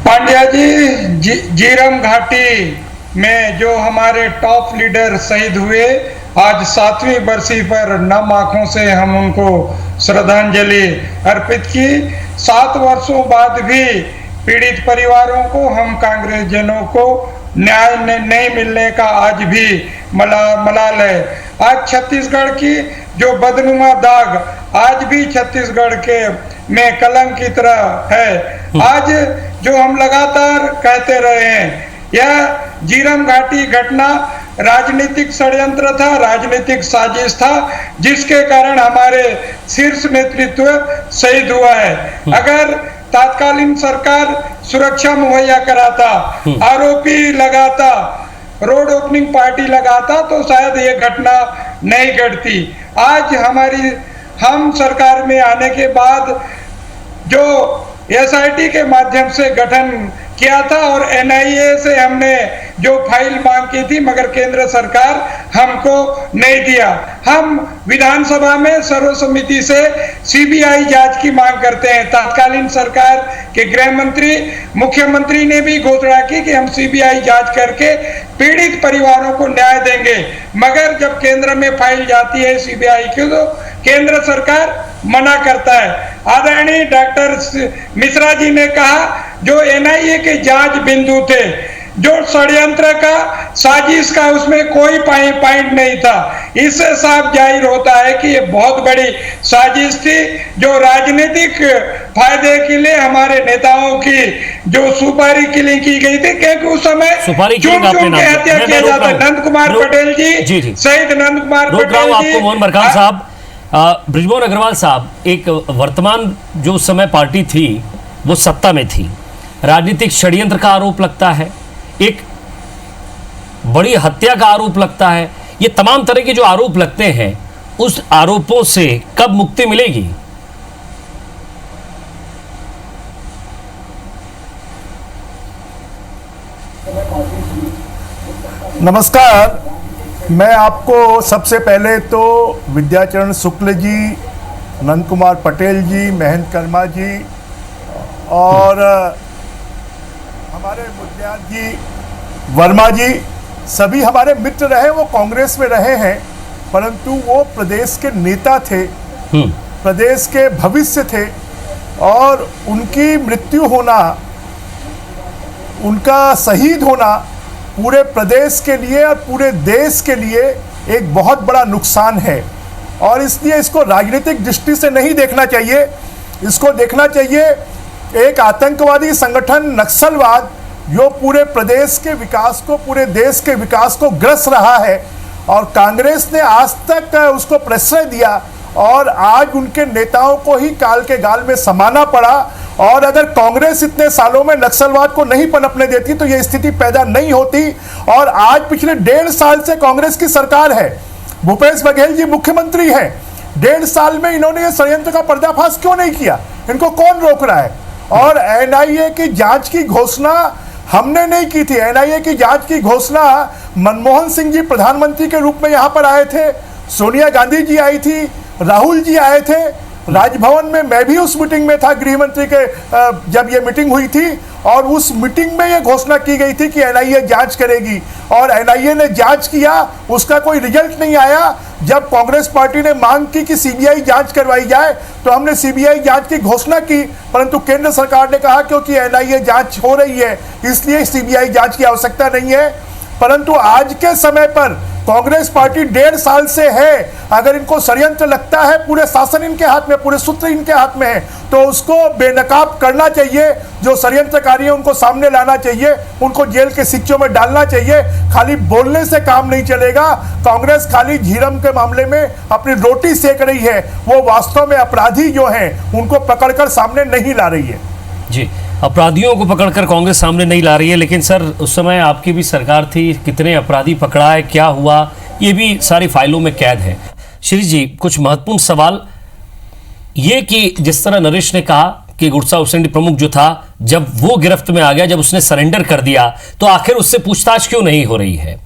पांड्या जी, झीरम घाटी में जो हमारे टॉप लीडर शहीद हुए, आज 7वीं बरसी पर नम आंखों से हम उनको श्रद्धांजलि अर्पित की। 7 वर्षों बाद भी पीड़ित परिवारों को, हम कांग्रेस जनों को न्याय नहीं मिलने का आज भी मलाल है। आज छत्तीसगढ़ की जो बदनुमा दाग आज भी छत्तीसगढ़ के में कलंक की तरह है। आज जो हम लगातार कहते रहे हैं, यह झीरम घाटी घटना राजनीतिक षड्यंत्र था, राजनीतिक साजिश था, जिसके कारण हमारे शीर्ष नेतृत्व शहीद हुआ है। अगर तात्कालीन सरकार सुरक्षा मुहैया कराता, आरोपी लगाता, रोड ओपनिंग पार्टी लगाता तो शायद ये घटना नहीं घटती। आज हम सरकार में आने के बाद जो एसआईटी के माध्यम से गठन किया था और एनआईए से हमने जो फाइल मांग की थी, मगर केंद्र सरकार हमको नहीं दिया। हम विधानसभा में सर्वसम्मति से सीबीआई जांच की मांग करते हैं। तत्कालीन सरकार के गृह मंत्री, मुख्यमंत्री ने भी घोषणा की कि हम सीबीआई जांच करके पीड़ित परिवारों को न्याय देंगे, मगर जब केंद्र में फाइल जाती है सीबीआई की तो केंद्र सरकार मना करता है। आदरणीय डॉक्टर मिश्रा जी ने कहा जो एनआईए के जांच बिंदु थे, जो षड्यंत्र का, साजिश का, उसमें कोई पॉइंट नहीं था। इससे साफ जाहिर होता है कि ये बहुत बड़ी साजिश थी जो राजनीतिक फायदे के लिए हमारे नेताओं की जो सुपारी किलिंग की गई थी, क्योंकि उस समय चुन चुन के हत्या किया जाता। नंद कुमार पटेल जी, शहीद नंद कुमार पटेल जी। मोहन मरकाम साहब, बृजमोहन अग्रवाल साहब, एक वर्तमान जो उस समय पार्टी थी वो सत्ता में थी, राजनीतिक षड्यंत्र का आरोप लगता है, एक बड़ी हत्या का आरोप लगता है, ये तमाम तरह के जो आरोप लगते हैं उस आरोपों से कब मुक्ति मिलेगी? नमस्कार। मैं आपको सबसे पहले तो विद्याचरण शुक्ल जी, नंद कुमार पटेल जी, महेंद्र कर्मा जी और हमारे मुद्याल जी, वर्मा जी, सभी हमारे मित्र रहे। वो कांग्रेस में रहे हैं, परंतु वो प्रदेश के नेता थे, प्रदेश के भविष्य थे और उनकी मृत्यु होना, उनका शहीद होना पूरे प्रदेश के लिए और पूरे देश के लिए एक बहुत बड़ा नुकसान है। और इसलिए इसको राजनीतिक दृष्टि से नहीं देखना चाहिए, इसको देखना चाहिए एक आतंकवादी संगठन नक्सलवाद जो पूरे प्रदेश के विकास को, पूरे देश के विकास को ग्रस रहा है और कांग्रेस ने आज तक उसको प्रश्रय दिया और आज उनके नेताओं को ही काल के गाल में समाना पड़ा। और अगर कांग्रेस इतने सालों में नक्सलवाद को नहीं पनपने देती तो यह स्थिति पैदा नहीं होती। और आज पिछले 1.5 साल से कांग्रेस की सरकार है, भूपेश बघेल जी मुख्यमंत्री हैं। 1.5 साल में इन्होंने ये षड्यंत्र का पर्दाफाश क्यों नहीं किया? इनको कौन रोक रहा है? और एनआईए की जांच की घोषणा हमने नहीं की थी। एनआईए की जांच की घोषणा मनमोहन सिंह जी प्रधानमंत्री के रूप में यहाँ पर आए थे, सोनिया गांधी जी आई थी, राहुल जी आए थे, राजभवन में मैं भी उस मीटिंग में था, गृह मंत्री के जब ये मीटिंग हुई थी और उस मीटिंग में ये घोषणा की गई थी कि एनआईए जांच करेगी और एनआईए ने जांच किया, उसका कोई रिजल्ट नहीं आया। जब कांग्रेस पार्टी ने मांग की कि सीबीआई जांच करवाई जाए तो हमने सीबीआई जांच की घोषणा की, परंतु केंद्र सरकार ने कहा क्योंकि एनआईए जांच हो रही है इसलिए सीबीआई जांच की आवश्यकता नहीं है। परंतु आज के समय पर कांग्रेस पार्टी 1.5 साल से है, अगर इनको षड्यंत्र लगता है, पूरे शासन इनके हाथ में, पूरे सूत्र इनके हाथ में है, तो उसको बेनकाब करना चाहिए। जो षड्यंत्रकारी है उनको सामने लाना चाहिए, उनको जेल के सिक्कों में डालना चाहिए। खाली बोलने से काम नहीं चलेगा। कांग्रेस खाली झीरम के मामले में अपनी रोटी सेक रही है, वो वास्तव में अपराधी जो हैं उनको पकड़कर सामने नहीं ला रही है। जी, अपराधियों को पकड़कर कांग्रेस सामने नहीं ला रही है, लेकिन सर उस समय आपकी भी सरकार थी, कितने अपराधी पकड़ा है, क्या हुआ, ये भी सारी फाइलों में कैद है। श्री जी, कुछ महत्वपूर्ण सवाल ये कि जिस तरह नरेश ने कहा कि गुरसा हुसैन प्रमुख जो था, जब वो गिरफ्त में आ गया, जब उसने सरेंडर कर दिया, तो आखिर उससे पूछताछ क्यों नहीं हो रही है?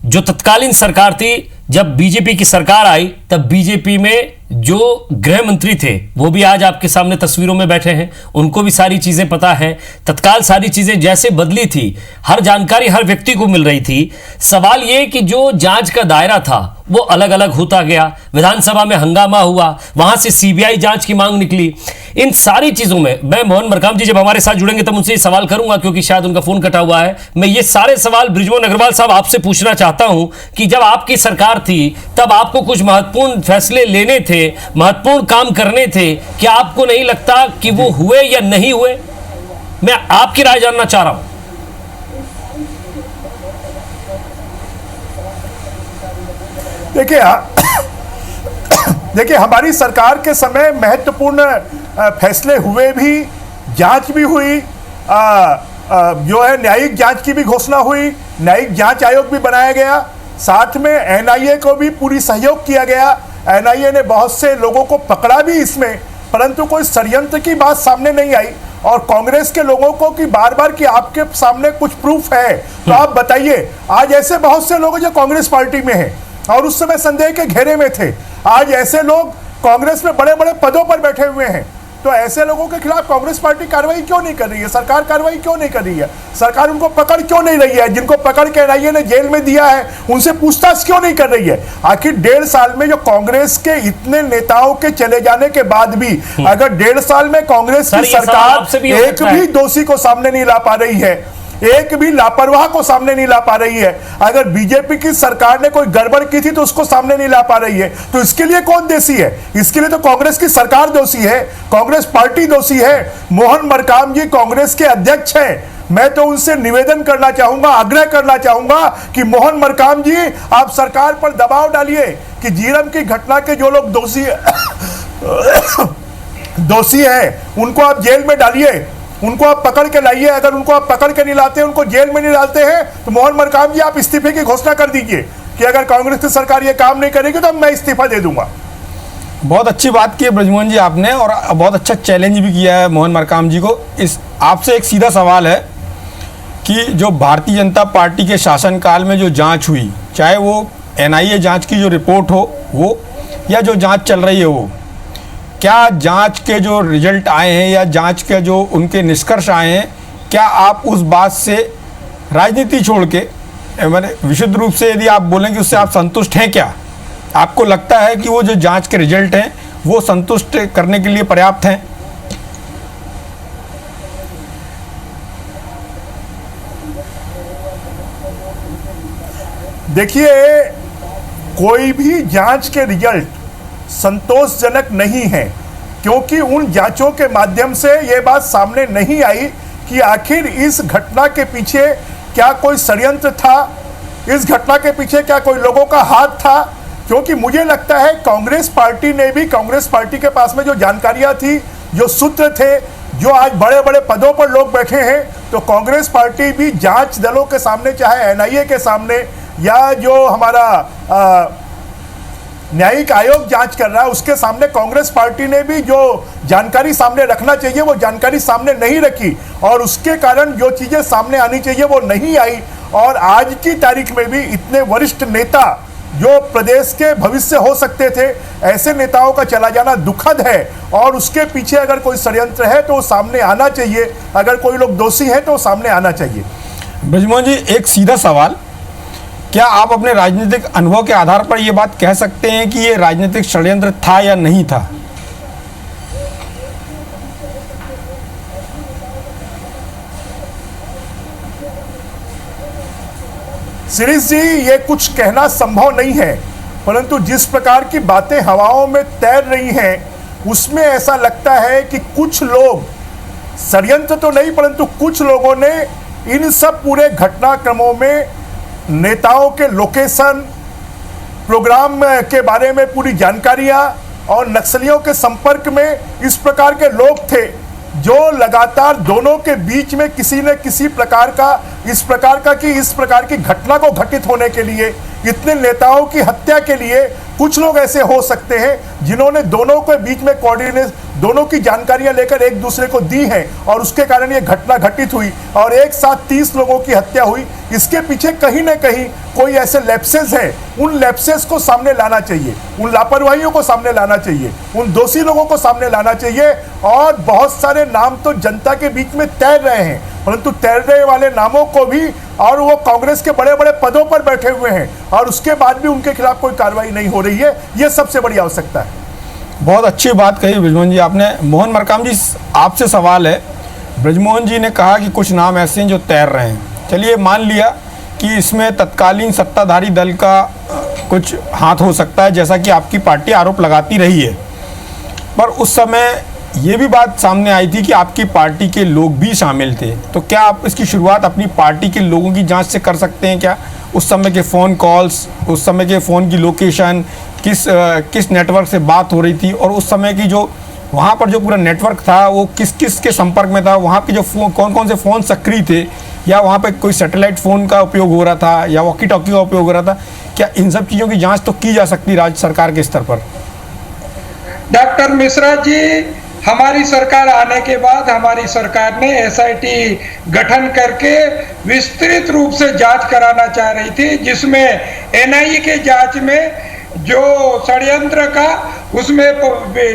जो तत्कालीन सरकार थी, जब बीजेपी की सरकार आई तब बीजेपी में जो गृह मंत्री थे वो भी आज आपके सामने तस्वीरों में बैठे हैं, उनको भी सारी चीजें पता है। तत्काल सारी चीजें जैसे बदली थी, हर जानकारी हर व्यक्ति को मिल रही थी। सवाल ये कि जो जांच का दायरा था वो अलग अलग होता गया, विधानसभा में हंगामा हुआ, वहां से सीबीआई जांच की मांग निकली। इन सारी चीजों में मैं मोहन मरकाम जी जब हमारे साथ जुड़ेंगे तब उनसे सवाल करूंगा, क्योंकि शायद उनका फोन कटा हुआ है। मैं ये सारे सवाल बृजमोहन अग्रवाल साहब आपसे पूछना चाहता हूं कि जब आपकी सरकार थी तब आपको कुछ महत्वपूर्ण फैसले लेने थे, महत्वपूर्ण काम करने थे, क्या आपको नहीं लगता कि वो हुए या नहीं हुए? मैं आपकी राय जानना चाह रहा हूं। देखिए हमारी सरकार के समय महत्वपूर्ण फैसले हुए भी, जांच भी हुई, जो है न्यायिक जांच की भी घोषणा हुई, न्यायिक जांच आयोग भी बनाया गया, साथ में एनआईए को भी पूरी सहयोग किया गया। एनआईए ने बहुत से लोगों को पकड़ा भी इसमें, परंतु कोई षड्यंत्र की बात सामने नहीं आई। और कांग्रेस के लोगों को कि बार बार कि आपके सामने कुछ प्रूफ है तो आप बताइए। आज ऐसे बहुत से लोग जो कांग्रेस पार्टी में हैं और उस समय संदेह के घेरे में थे, आज ऐसे लोग कांग्रेस में बड़े बड़े पदों पर बैठे हुए हैं। तो ऐसे लोगों के खिलाफ कांग्रेस पार्टी कार्रवाई क्यों नहीं कर रही है? सरकार कार्रवाई क्यों नहीं कर रही है? सरकार उनको पकड़ क्यों नहीं रही है? जिनको पकड़ के एनआईए ने जेल में दिया है उनसे पूछताछ क्यों नहीं कर रही है? आखिर 1.5 साल में जो कांग्रेस के इतने नेताओं के चले जाने के बाद भी अगर 1.5 साल में कांग्रेस की सरकार एक भी दोषी को सामने नहीं ला पा रही है, एक भी लापरवाह को सामने नहीं ला पा रही है, अगर बीजेपी की सरकार ने कोई गड़बड़ की थी तो उसको सामने नहीं ला पा रही है, तो इसके लिए कौन दोषी है? इसके लिए तो कांग्रेस की सरकार दोषी है, कांग्रेस पार्टी दोषी है। मोहन मरकाम जी कांग्रेस के अध्यक्ष हैं। मैं तो उनसे निवेदन करना चाहूंगा, आग्रह करना चाहूंगा कि मोहन मरकाम जी आप सरकार पर दबाव डालिए कि झीरम की घटना के जो लोग दोषी हैं उनको आप जेल में डालिए, उनको आप पकड़ के लाइए। अगर उनको आप पकड़ के नहीं लाते, उनको जेल में नहीं डालते हैं, तो मोहन मरकाम जी आप इस्तीफे की घोषणा कर दीजिए कि अगर कांग्रेस की सरकार ये काम नहीं करेगी तो मैं इस्तीफा दे दूंगा। बहुत अच्छी बात की है ब्रजमोहन जी आपने, और बहुत अच्छा चैलेंज भी किया है मोहन मरकाम जी को। इस आपसे एक सीधा सवाल है कि जो भारतीय जनता पार्टी के शासनकाल में जो जांच हुई, चाहे वो एनआईए जांच की जो रिपोर्ट हो वो, या जो जांच चल रही है वो, क्या जांच के जो रिजल्ट आए हैं या जांच के जो उनके निष्कर्ष आए हैं, क्या आप उस बात से राजनीति छोड़ के मैंने विशुद्ध रूप से यदि आप बोलें कि उससे आप संतुष्ट हैं? क्या आपको लगता है कि वो जो जांच के रिजल्ट हैं वो संतुष्ट करने के लिए पर्याप्त हैं? देखिए, कोई भी जांच के रिजल्ट संतोषजनक नहीं है, क्योंकि उन जांचों के माध्यम से ये बात सामने नहीं आई कि आखिर इस घटना के पीछे क्या कोई षड्यंत्र था, इस घटना के पीछे क्या कोई लोगों का हाथ था। क्योंकि मुझे लगता है कांग्रेस पार्टी ने भी, कांग्रेस पार्टी के पास में जो जानकारियां थी, जो सूत्र थे, जो आज बड़े बड़े पदों पर लोग बैठे हैं, तो कांग्रेस पार्टी भी जांच दलों के सामने, चाहे एनआईए के सामने या जो हमारा न्यायिक आयोग जांच कर रहा है उसके सामने, कांग्रेस पार्टी ने भी जो जानकारी सामने रखना चाहिए वो जानकारी सामने नहीं रखी, और उसके कारण जो चीजें सामने आनी चाहिए वो नहीं आई। और आज की तारीख में भी इतने वरिष्ठ नेता जो प्रदेश के भविष्य हो सकते थे, ऐसे नेताओं का चला जाना दुखद है, और उसके पीछे अगर कोई षड्यंत्र है तो वो सामने आना चाहिए, अगर कोई लोग दोषी हैं तो वो सामने आना चाहिए। ब्रजमोहन जी, एक सीधा सवाल, क्या आप अपने राजनीतिक अनुभव के आधार पर यह बात कह सकते हैं कि ये राजनीतिक षड्यंत्र था या नहीं था? शिरीष जी, ये कुछ कहना संभव नहीं है, परंतु जिस प्रकार की बातें हवाओं में तैर रही हैं उसमें ऐसा लगता है कि कुछ लोग, षड्यंत्र तो नहीं परंतु कुछ लोगों ने इन सब पूरे घटनाक्रमों में नेताओं के लोकेशन, प्रोग्राम के बारे में पूरी जानकारियां, और नक्सलियों के संपर्क में इस प्रकार के लोग थे जो लगातार दोनों के बीच में किसी न किसी प्रकार का, इस प्रकार की घटना को घटित होने के लिए, इतने नेताओं की हत्या के लिए कुछ लोग ऐसे हो सकते हैं जिन्होंने दोनों के बीच में कोऑर्डिनेट, दोनों की जानकारियां लेकर एक दूसरे को दी हैं, और उसके कारण ये घटना घटित हुई और एक साथ 30 लोगों की हत्या हुई। इसके पीछे कहीं ना कहीं कोई ऐसे लैप्सेस हैं, उन लैप्सेस को सामने लाना चाहिए, उन लापरवाहियों को सामने लाना चाहिए, उन दोषी लोगों को सामने लाना चाहिए। और बहुत सारे नाम तो जनता के बीच में तैर रहे हैं, परंतु तैरने वाले नामों को भी, और वो कांग्रेस के बड़े बड़े पदों पर बैठे हुए हैं, और उसके बाद भी उनके खिलाफ कोई कार्रवाई नहीं हो रही है, ये सबसे बड़ी आवश्यकता है। बहुत अच्छी बात कही ब्रजमोहन जी आपने। मोहन मरकाम जी, आपसे सवाल है, ब्रजमोहन जी ने कहा कि कुछ नाम ऐसे हैं जो तैर रहे हैं। चलिए मान लिया कि इसमें तत्कालीन सत्ताधारी दल का कुछ हाथ हो सकता है, जैसा कि आपकी पार्टी आरोप लगाती रही है, पर उस समय ये भी बात सामने आई थी कि आपकी पार्टी के लोग भी शामिल थे। तो क्या आप इसकी शुरुआत अपनी पार्टी के लोगों की जांच से कर सकते हैं? क्या उस समय के फ़ोन कॉल्स, उस समय के फ़ोन की लोकेशन, किस नेटवर्क से बात हो रही थी, और उस समय की जो वहाँ पर जो पूरा नेटवर्क था वो किस किस के संपर्क में था, वहाँ के जो कौन कौन से फ़ोन सक्रिय थे, या वहाँ पर कोई सैटेलाइट फ़ोन का उपयोग हो रहा था या वॉकी टॉकी का उपयोग हो रहा था, क्या इन सब चीज़ों की जाँच तो की जा सकती राज्य सरकार के स्तर पर? डॉक्टर मिश्रा जी, हमारी सरकार आने के बाद हमारी सरकार ने एसआईटी गठन करके विस्तृत रूप से जांच कराना चाह रही थी, जिसमें एनआईए के जांच में जो षड्यंत्र का, उसमें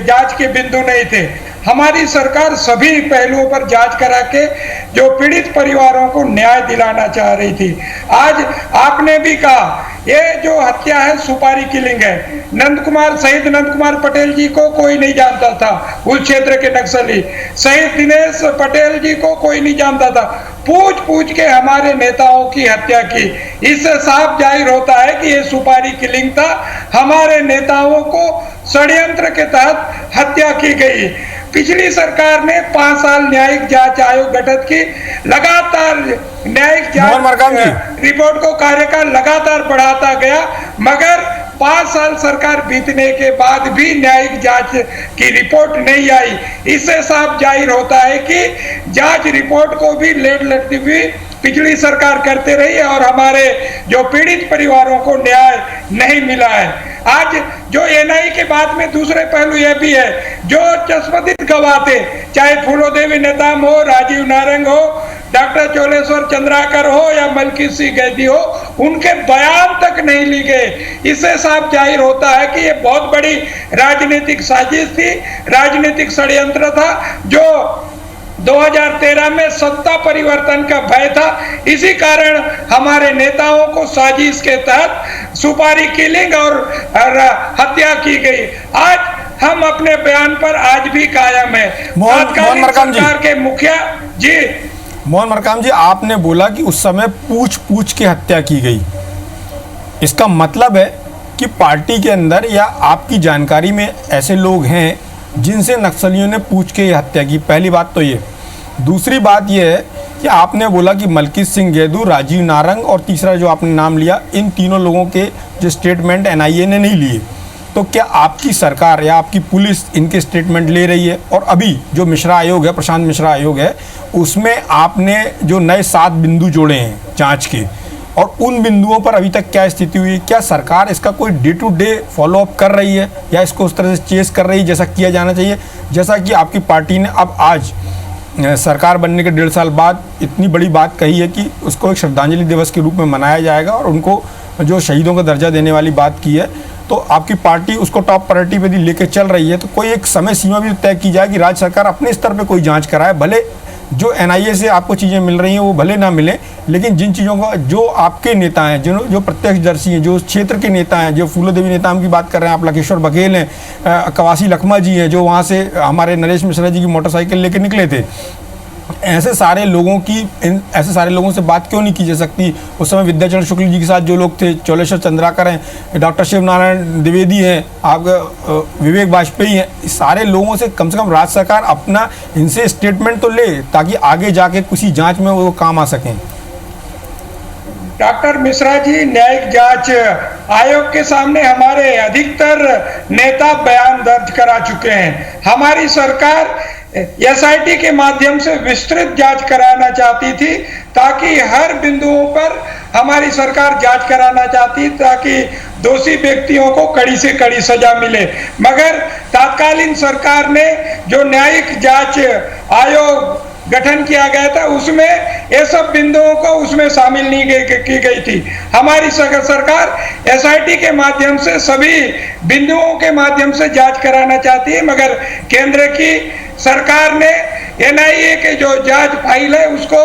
जांच के बिंदु नहीं थे। हमारी सरकार सभी पहलुओं पर जांच करा के जो पीड़ित परिवारों को न्याय दिलाना चाह रही थी। आज आपने भी कहा, ये जो हत्या है सुपारी किलिंग है। शहीद नंद कुमार पटेल जी को कोई नहीं जानता था, उस क्षेत्र के नक्सली। शहीद दिनेश पटेल जी को कोई नहीं जानता था। पूछ के हमारे नेताओं की हत्या की। इससे साफ जाहिर होता है कि ये सुपारी किलिंग था, हमारे नेताओं को षड्यंत्र के तहत हत्या की गई। पिछली सरकार ने 5 साल न्यायिक जांच आयोग गठित की, लगातार न्यायिक जांच रिपोर्ट को कार्यकाल लगातार बढ़ाता गया, मगर 5 साल सरकार बीतने के बाद भी न्यायिक जांच की रिपोर्ट नहीं आई। इससे साफ जाहिर होता है कि जांच रिपोर्ट को भी लेट लगती हुई पिछली सरकार करते रही है और हमारे जो पीड़ित परिवारों को न्याय नहीं मिला है। आज जो एनआई के बाद में दूसरे पहलू यह भी है, जो चश्मदीद गवाह थे, चाहे फूलोदेवी नेताम हो, राजीव नारंग हो, डॉक्टर चोलेश्वर चंद्राकर हो या मलकीत सिंह गैदी हो, उनके बयान तक नहीं ली गए। इससे साफ जाहिर होता है कि ये बहुत बड़ी राजनीतिक साजिश थी, राजनीतिक षड्यंत्र था, जो 2013 में सत्ता परिवर्तन का भय था। इसी कारण हमारे नेताओं को साजिश के तहत सुपारी किलिंग और हत्या की गई। आज हम अपने बयान पर आज भी कायम है। मोहन मरकाम जी, सरकार के मुखिया जी, मोहन मरकाम जी, आपने बोला कि उस समय पूछ के हत्या की गई। इसका मतलब है कि पार्टी के अंदर या आपकी जानकारी में ऐसे लोग हैं जिनसे नक्सलियों ने पूछ के हत्या की। पहली बात तो ये। दूसरी बात ये है कि आपने बोला कि मलकीत सिंह गैदू, राजीव नारंग और तीसरा जो आपने नाम लिया, इन तीनों लोगों के जो स्टेटमेंट एनआईए ने नहीं लिए, तो क्या आपकी सरकार या आपकी पुलिस इनके स्टेटमेंट ले रही है? और अभी जो मिश्रा आयोग है, प्रशांत मिश्रा आयोग है, उसमें आपने जो नए 7 बिंदु जोड़े हैं जांच के, और उन बिंदुओं पर अभी तक क्या स्थिति हुई है? क्या सरकार इसका कोई डे टू डे फॉलोअप कर रही है या इसको उस तरह से चेस कर रही है जैसा किया जाना चाहिए? जैसा कि आपकी पार्टी ने अब आज सरकार बनने के 1.5 साल बाद इतनी बड़ी बात कही है कि उसको एक श्रद्धांजलि दिवस के रूप में मनाया जाएगा और उनको जो शहीदों का दर्जा देने वाली बात की है, तो आपकी पार्टी उसको टॉप प्रायोरिटी पे लेके चल रही है। तो कोई एक समय सीमा भी तय की जाए कि राज्य सरकार अपने स्तर पे कोई जांच कराए। भले जो एनआईए से आपको चीज़ें मिल रही हैं वो भले ना मिले, लेकिन जिन चीज़ों का जो आपके नेता हैं, जो प्रत्यक्षदर्शी हैं, जो क्षेत्र के नेता हैं, जो फूलो देवी नेताम की बात कर रहे हैं, आप लकेश्वर बघेल हैं, कवासी लखमा जी हैं, जो वहाँ से हमारे नरेश मिश्रा जी की मोटरसाइकिल लेके निकले थे, ऐसे सारे लोगों से बात क्यों नहीं की जा सकती? उस समय विद्याचरण शुक्ल जी के साथ जो लोग थे, चोलेश्वर चंद्राकर हैं, डॉक्टर शिव नारायण द्विवेदी हैं, आपका विवेक वाजपेयी हैं, इस सारे लोगों से कम राज्य सरकार अपना इनसे स्टेटमेंट तो ले, ताकि आगे जाके किसी जांच में वो काम आ सकें। डॉक्टर मिश्रा जी, न्यायिक जांच आयोग के सामने हमारे अधिकतर नेता बयान दर्ज करा चुके हैं। हमारी सरकार एसआईटी के माध्यम से विस्तृत जांच कराना चाहती थी, ताकि हर बिंदुओं पर हमारी सरकार जांच कराना चाहती, ताकि दोषी व्यक्तियों को कड़ी से कड़ी सजा मिले। मगर तत्कालीन सरकार ने जो न्यायिक जांच आयोग गठन किया गया था, उसमें ये सब बिंदुओं को उसमें शामिल नहीं की गई थी। हमारी सरकार एसआईटी के माध्यम से सभी बिंदुओं के माध्यम से जांच कराना चाहती है, मगर केंद्र की सरकार ने एनआईए के जो जांच फाइल है उसको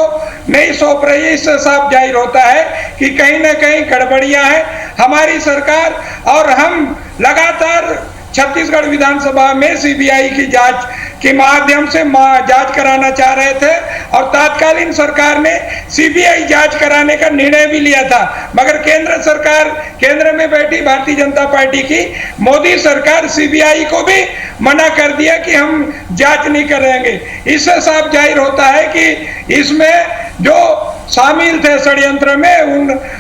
नहीं सौंप रही। इससे साफ जाहिर होता है कि कहीं ना कहीं गड़बड़ियां हैं। हमारी सरकार और हम लगातार छत्तीसगढ़ विधानसभा में सीबीआई की जांच के माध्यम से जांच कराना चाह रहे थे, और तत्कालीन सरकार ने सीबीआई जांच कराने का निर्णय भी लिया था, मगर केंद्र सरकार, केंद्र में बैठी भारतीय जनता पार्टी की मोदी सरकार सीबीआई को भी मना कर दिया कि हम जांच नहीं करेंगे। इससे साफ जाहिर होता है कि इसमें जो शामिल थे षड्यंत्र में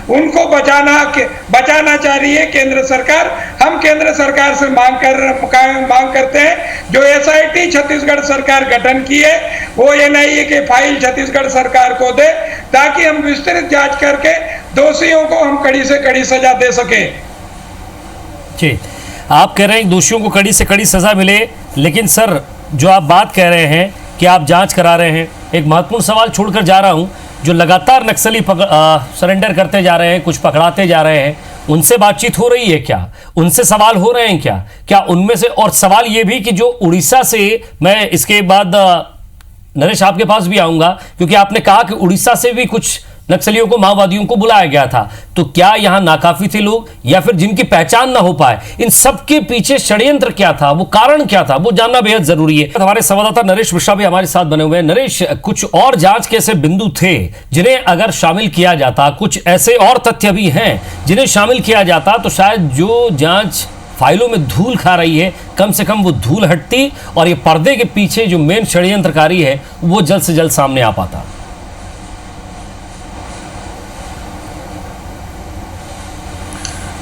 उनको बचाना चाह रही है केंद्र सरकार। हम केंद्र सरकार से मांग करते हैं, जो एसआईटी छत्तीसगढ़ सरकार गठन की है वो एनआईए के फाइल छत्तीसगढ़ सरकार को दे, ताकि हम विस्तृत जांच करके दोषियों को हम कड़ी से कड़ी सजा दे सके। जी, आप कह रहे हैं दोषियों को कड़ी से कड़ी सजा मिले, लेकिन सर जो आप बात कह रहे हैं कि आप जांच करा रहे हैं, एक महत्वपूर्ण सवाल छोड़कर जा रहा हूं। जो लगातार नक्सली सरेंडर करते जा रहे हैं, कुछ पकड़ाते जा रहे हैं, उनसे बातचीत हो रही है क्या? उनसे सवाल हो रहे हैं क्या उनमें से? और सवाल ये भी कि जो उड़ीसा से, मैं इसके बाद नरेश आपके पास भी आऊंगा, क्योंकि आपने कहा कि उड़ीसा से भी कुछ नक्सलियों को, माओवादियों को बुलाया गया था, तो क्या यहां नाकाफी थे लोग, या फिर जिनकी पहचान ना हो पाए? इन सब के पीछे षड्यंत्र क्या था, वो कारण क्या था, वो जानना बेहद जरूरी है। हमारे संवाददाता नरेश मिश्रा भी हमारे साथ बने हुए हैं। नरेश, कुछ और जांच के ऐसे बिंदु थे जिन्हें अगर शामिल किया जाता, कुछ ऐसे और तथ्य भी हैं जिन्हें शामिल किया जाता, तो शायद जो जांच फाइलों में धूल खा रही है, कम से कम वो धूल हटती और ये पर्दे के पीछे जो मेन षड्यंत्रकारी है वो जल्द से जल्द सामने आ पाता।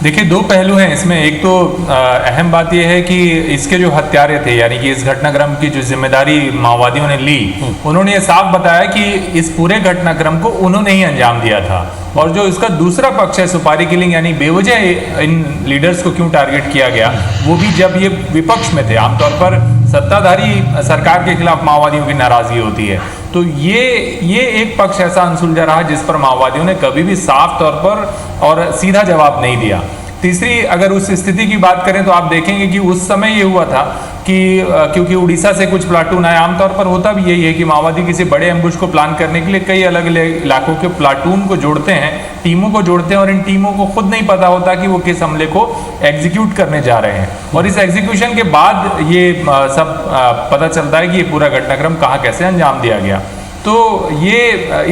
देखिए, दो पहलू हैं इसमें। एक तो अहम बात यह है कि इसके जो हत्यारे थे, यानी कि इस घटनाक्रम की जो जिम्मेदारी माओवादियों ने ली, उन्होंने ये साफ बताया कि इस पूरे घटनाक्रम को उन्होंने ही अंजाम दिया था। और जो इसका दूसरा पक्ष है, सुपारी किलिंग, यानी बेवजह इन लीडर्स को क्यों टारगेट किया गया, वो भी जब ये विपक्ष में थे। आमतौर पर सत्ताधारी सरकार के खिलाफ माओवादियों की नाराजगी होती है, तो ये एक पक्ष ऐसा अनसुलझा रहा जिस पर माओवादियों ने कभी भी साफ तौर पर और सीधा जवाब नहीं दिया। तीसरी, अगर उस स्थिति की बात करें तो आप देखेंगे कि उस समय ये हुआ था कि क्योंकि उड़ीसा से कुछ प्लाटून आए, आमतौर पर होता भी यही है कि माओवादी किसी बड़े एम्बुश को प्लान करने के लिए कई अलग अलग इलाकों के प्लाटून को जोड़ते हैं, टीमों को जोड़ते हैं, और इन टीमों को खुद नहीं पता होता कि वो किस हमले को एग्जीक्यूट करने जा रहे हैं, और इस एग्जीक्यूशन के बाद ये सब पता चलता है कि ये पूरा घटनाक्रम कहाँ कैसे अंजाम दिया गया। तो ये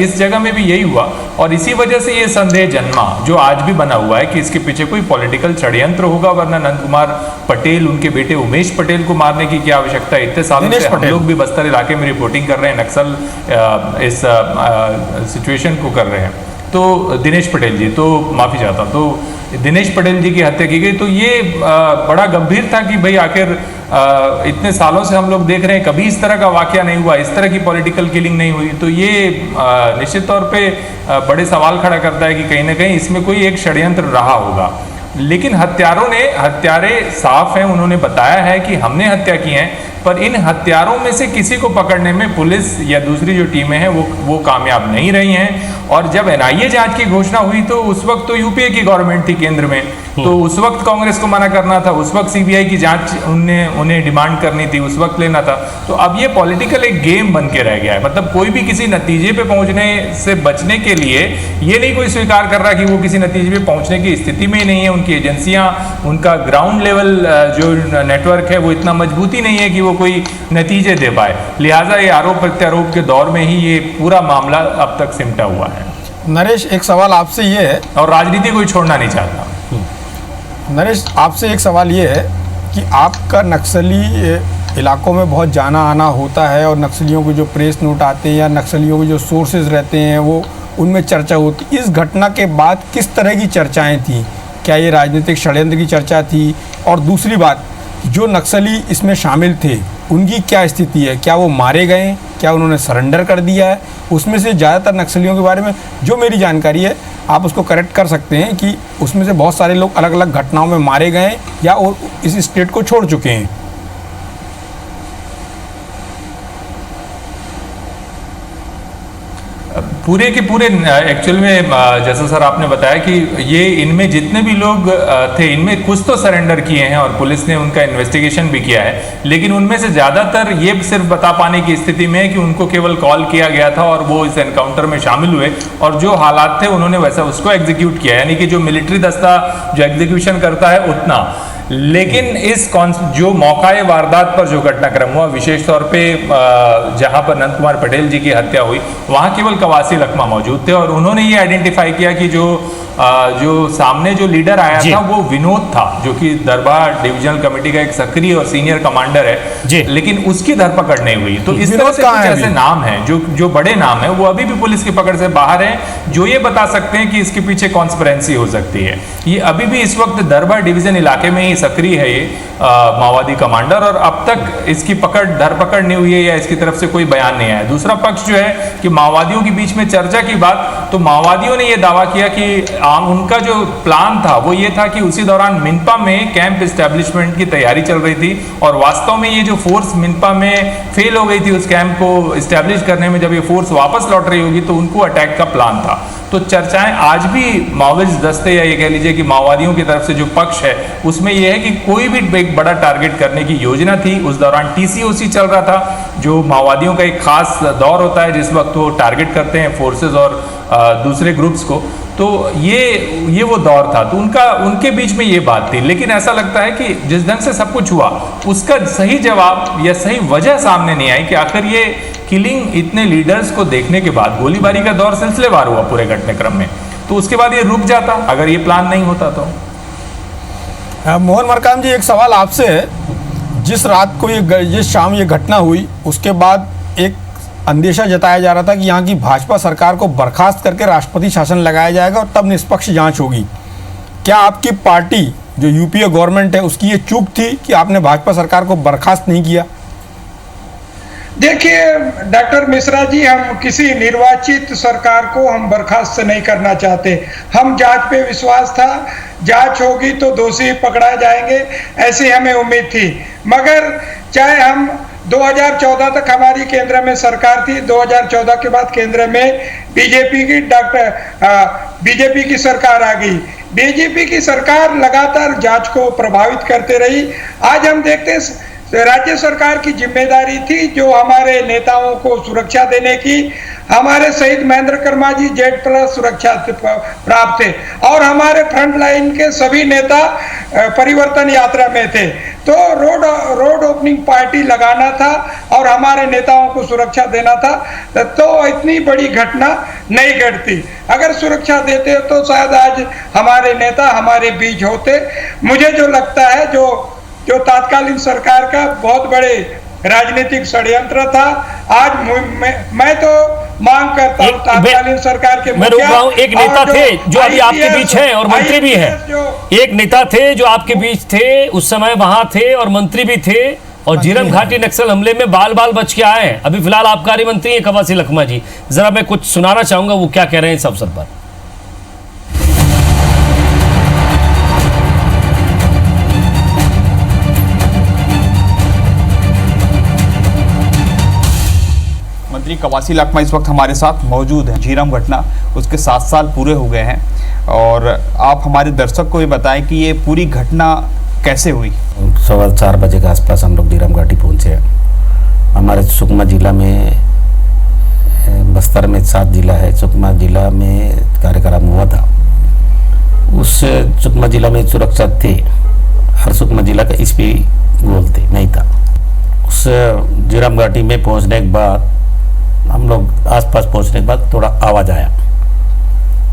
इस जगह में भी यही हुआ, और इसी वजह से ये संदेह जन्मा जो आज भी बना हुआ है कि इसके पीछे कोई पॉलिटिकल षड्यंत्र होगा, वरना नंद कुमार पटेल, उनके बेटे उमेश पटेल को मारने की क्या आवश्यकता है? इतने सालों से हम लोग भी बस्तर इलाके में रिपोर्टिंग कर रहे हैं, नक्सल इस सिचुएशन को कर रहे हैं। तो दिनेश पटेल जी, तो माफ़ी चाहता, तो दिनेश पटेल जी की हत्या की गई, तो ये बड़ा गंभीर था कि भाई आखिर इतने सालों से हम लोग देख रहे हैं कभी इस तरह का वाकया नहीं हुआ, इस तरह की पॉलिटिकल किलिंग नहीं हुई। तो ये निश्चित तौर पे बड़े सवाल खड़ा करता है कि कहीं ना कहीं इसमें कोई एक षड्यंत्र रहा होगा। लेकिन हत्यारे साफ हैं, उन्होंने बताया है कि हमने हत्या की है, पर इन हत्यारों में से किसी को पकड़ने में पुलिस या दूसरी जो टीमें हैं वो कामयाब नहीं रही हैं। और जब एनआईए जांच की घोषणा हुई तो उस वक्त तो यूपीए की गवर्नमेंट थी केंद्र में, तो उस वक्त कांग्रेस को मना करना था, उस वक्त सीबीआई की जांच उन्हें डिमांड करनी थी, उस वक्त लेना था। तो अब ये पॉलिटिकल एक गेम बन के रह गया है, मतलब कोई भी किसी नतीजे पे पहुंचने से बचने के लिए ये नहीं कोई स्वीकार कर रहा कि वो किसी नतीजे पे पहुंचने की स्थिति में ही नहीं है, उनकी एजेंसियां, उनका ग्राउंड लेवल जो नेटवर्क है वो इतना मजबूती नहीं है कि वो कोई नतीजे दे पाए। लिहाजा ये आरोप प्रत्यारोप के दौर में ही ये पूरा मामला अब तक सिमटा हुआ है। नरेश, एक सवाल आपसे ये है, और राजनीति कोई छोड़ना नहीं चाहता। नरेश, आपसे एक सवाल ये है कि आपका नक्सली इलाकों में बहुत जाना आना होता है, और नक्सलियों के जो प्रेस नोट आते हैं या नक्सलियों के जो सोर्सेज रहते हैं वो उनमें चर्चा होती। इस घटना के बाद किस तरह की चर्चाएं थी? क्या ये राजनीतिक षड्यंत्र की चर्चा थी? और दूसरी बात, जो नक्सली इसमें शामिल थे उनकी क्या स्थिति है? क्या वो मारे गए? क्या उन्होंने सरेंडर कर दिया है? उसमें से ज़्यादातर नक्सलियों के बारे में जो मेरी जानकारी है, आप उसको करेक्ट कर सकते हैं कि उसमें से बहुत सारे लोग अलग अलग घटनाओं में मारे गए या वो इस स्टेट को छोड़ चुके हैं। पूरे के पूरे एक्चुअल में जैसा सर आपने बताया कि ये इनमें जितने भी लोग थे, इनमें कुछ तो सरेंडर किए हैं और पुलिस ने उनका इन्वेस्टिगेशन भी किया है, लेकिन उनमें से ज़्यादातर ये सिर्फ बता पाने की स्थिति में है कि उनको केवल कॉल किया गया था और वो इस एनकाउंटर में शामिल हुए, और जो हालात थे उन्होंने वैसा उसको एग्जीक्यूट किया, यानी कि जो मिलिट्री दस्ता जो एग्जीक्यूशन करता है उतना। लेकिन इस जो मौकाए वारदात पर जो घटनाक्रम हुआ, विशेष तौर पे जहां पर नंद कुमार पटेल जी की हत्या हुई, वहां केवल कवासी लखमा मौजूद थे, और उन्होंने ये आइडेंटिफाई किया कि जो सामने जो लीडर आया था वो विनोद था, जो कि दरबार डिविजनल कमेटी का एक सक्रिय और सीनियर कमांडर है, लेकिन उसकी धरपकड़ नहीं हुई। तो इस तरह से कुछ ऐसे नाम हैं जो बड़े नाम हैं, वो अभी भी पुलिस की पकड़ से बाहर हैं, जो ये बता सकते हैं कि इसके पीछे कॉन्स्पिरेंसी हो सकती है। ये अभी भी इस वक्त दरबार डिवीजन इलाके में ही सक्रिय है ये माओवादी कमांडर, और अब तक इसकी धरपकड़ नहीं हुई है या इसकी तरफ से कोई बयान नहीं आया। दूसरा पक्ष जो है कि माओवादियों के बीच में चर्चा की बात, तो माओवादियों ने यह दावा किया कि उनका जो प्लान था वो ये था कि उसी दौरान मिनपा में कैंप एस्टेब्लिशमेंट की तैयारी चल रही थी, और वास्तव में ये जो फोर्स मिनपा में फेल हो गई थी उस कैंप को एस्टेब्लिश करने में, जब ये फोर्स वापस लौट रही होगी तो उनको अटैक का प्लान था। तो चर्चाएं आज भी माओवादी दस्ते या ये कह लीजिए कि माओवादियों की तरफ से जो पक्ष है उसमें यह है कि कोई भी एक बड़ा टारगेट करने की योजना थी। उस दौरान टीसीओसी चल रहा था, जो माओवादियों का एक खास दौर होता है जिस वक्त वो टारगेट करते हैं फोर्सेस और दूसरे ग्रुप्स को, तो ये वो दौर था। तो उनके बीच में ये बात थी, लेकिन ऐसा लगता है कि जिस ढंग से सब कुछ हुआ उसका सही जवाब या सही वजह सामने नहीं आई कि आखिर ये किलिंग इतने लीडर्स को देखने के बाद, गोलीबारी का दौर सिलसिलेवार हुआ पूरे घटनाक्रम में, तो उसके बाद ये रुक जाता अगर ये प्लान नहीं होता तो। मोहन मरकाम जी, एक सवाल आपसे है। जिस रात को जिस शाम ये घटना हुई उसके बाद एक अंदेशा जताया जा रहा था कि यहाँ की भाजपा सरकार को बर्खास्त करके राष्ट्रपति शासन लगाया जाएगा और तब निष्पक्ष जांच होगी। क्या आपकी पार्टी जो यूपीए गवर्नमेंट है उसकी ये चूक थी कि आपने भाजपा सरकार को बर्खास्त नहीं किया? देखिए डॉक्टर मिश्रा जी, हम किसी निर्वाचित सरकार को हम बर्खास्त नहीं करना चाहते। हम जांच पे विश्वास था, जांच होगी तो दोषी पकड़ा जाएंगे, ऐसी हमें उम्मीद थी। मगर चाहे हम 2014 तक हमारी केंद्र में सरकार थी। 2014 के बाद केंद्र में बीजेपी की सरकार आ गई। बीजेपी की सरकार लगातार जांच को प्रभावित करते रही। आज हम देखते हैं राज्य सरकार की जिम्मेदारी थी जो हमारे नेताओं को सुरक्षा देने की। हमारे शहीद महेंद्र कर्मा जी Z+ सुरक्षा प्राप्त थे और हमारे फ्रंट लाइन के सभी नेता परिवर्तन यात्रा में थे। तो रोड ओपनिंग पार्टी लगाना था और हमारे नेताओं को सुरक्षा देना था, तो इतनी बड़ी घटना नहीं घटती। अगर सुरक्षा देते तो शायद आज हमारे नेता हमारे बीच होते। मुझे जो लगता है जो तात्कालीन सरकार का बहुत बड़े राजनीतिक षड्यंत्र था। आज मैं तो मांग करता हूं तात्कालीन सरकार के मैं रोक रहा हूं, एक नेता थे जो अभी आपके बीच हैं और मंत्री भी हैं। एक नेता थे जो आपके बीच थे, उस समय वहां थे और मंत्री भी थे, और झीरम घाटी नक्सल हमले में बाल बच के आए हैं। अभी फिलहाल आबकारी मंत्री हैं कवासी लखमा जी। जरा मैं कुछ सुनाना चाहूंगा वो क्या कह रहे हैं इस अवसर पर। मंत्री कवासी लखमा इस वक्त हमारे साथ मौजूद हैं। झीरम घटना उसके 7 साल पूरे हो गए हैं, और आप हमारे दर्शक को ये बताएं कि ये पूरी घटना कैसे हुई। 4:15 बजे के आसपास हम लोग झीरम घाटी पहुंचे। हमारे सुकमा जिला में, बस्तर में 7 जिला है, सुकमा जिला में कार्यक्रम हुआ था। उस सुकमा जिला में सुरक्षा थे, हर सुकमा जिला का SP गोल थे नहीं था। उस झीरम घाटी में पहुंचने के बाद हम लोग आसपास पहुंचने के बाद थोड़ा आवाज आया।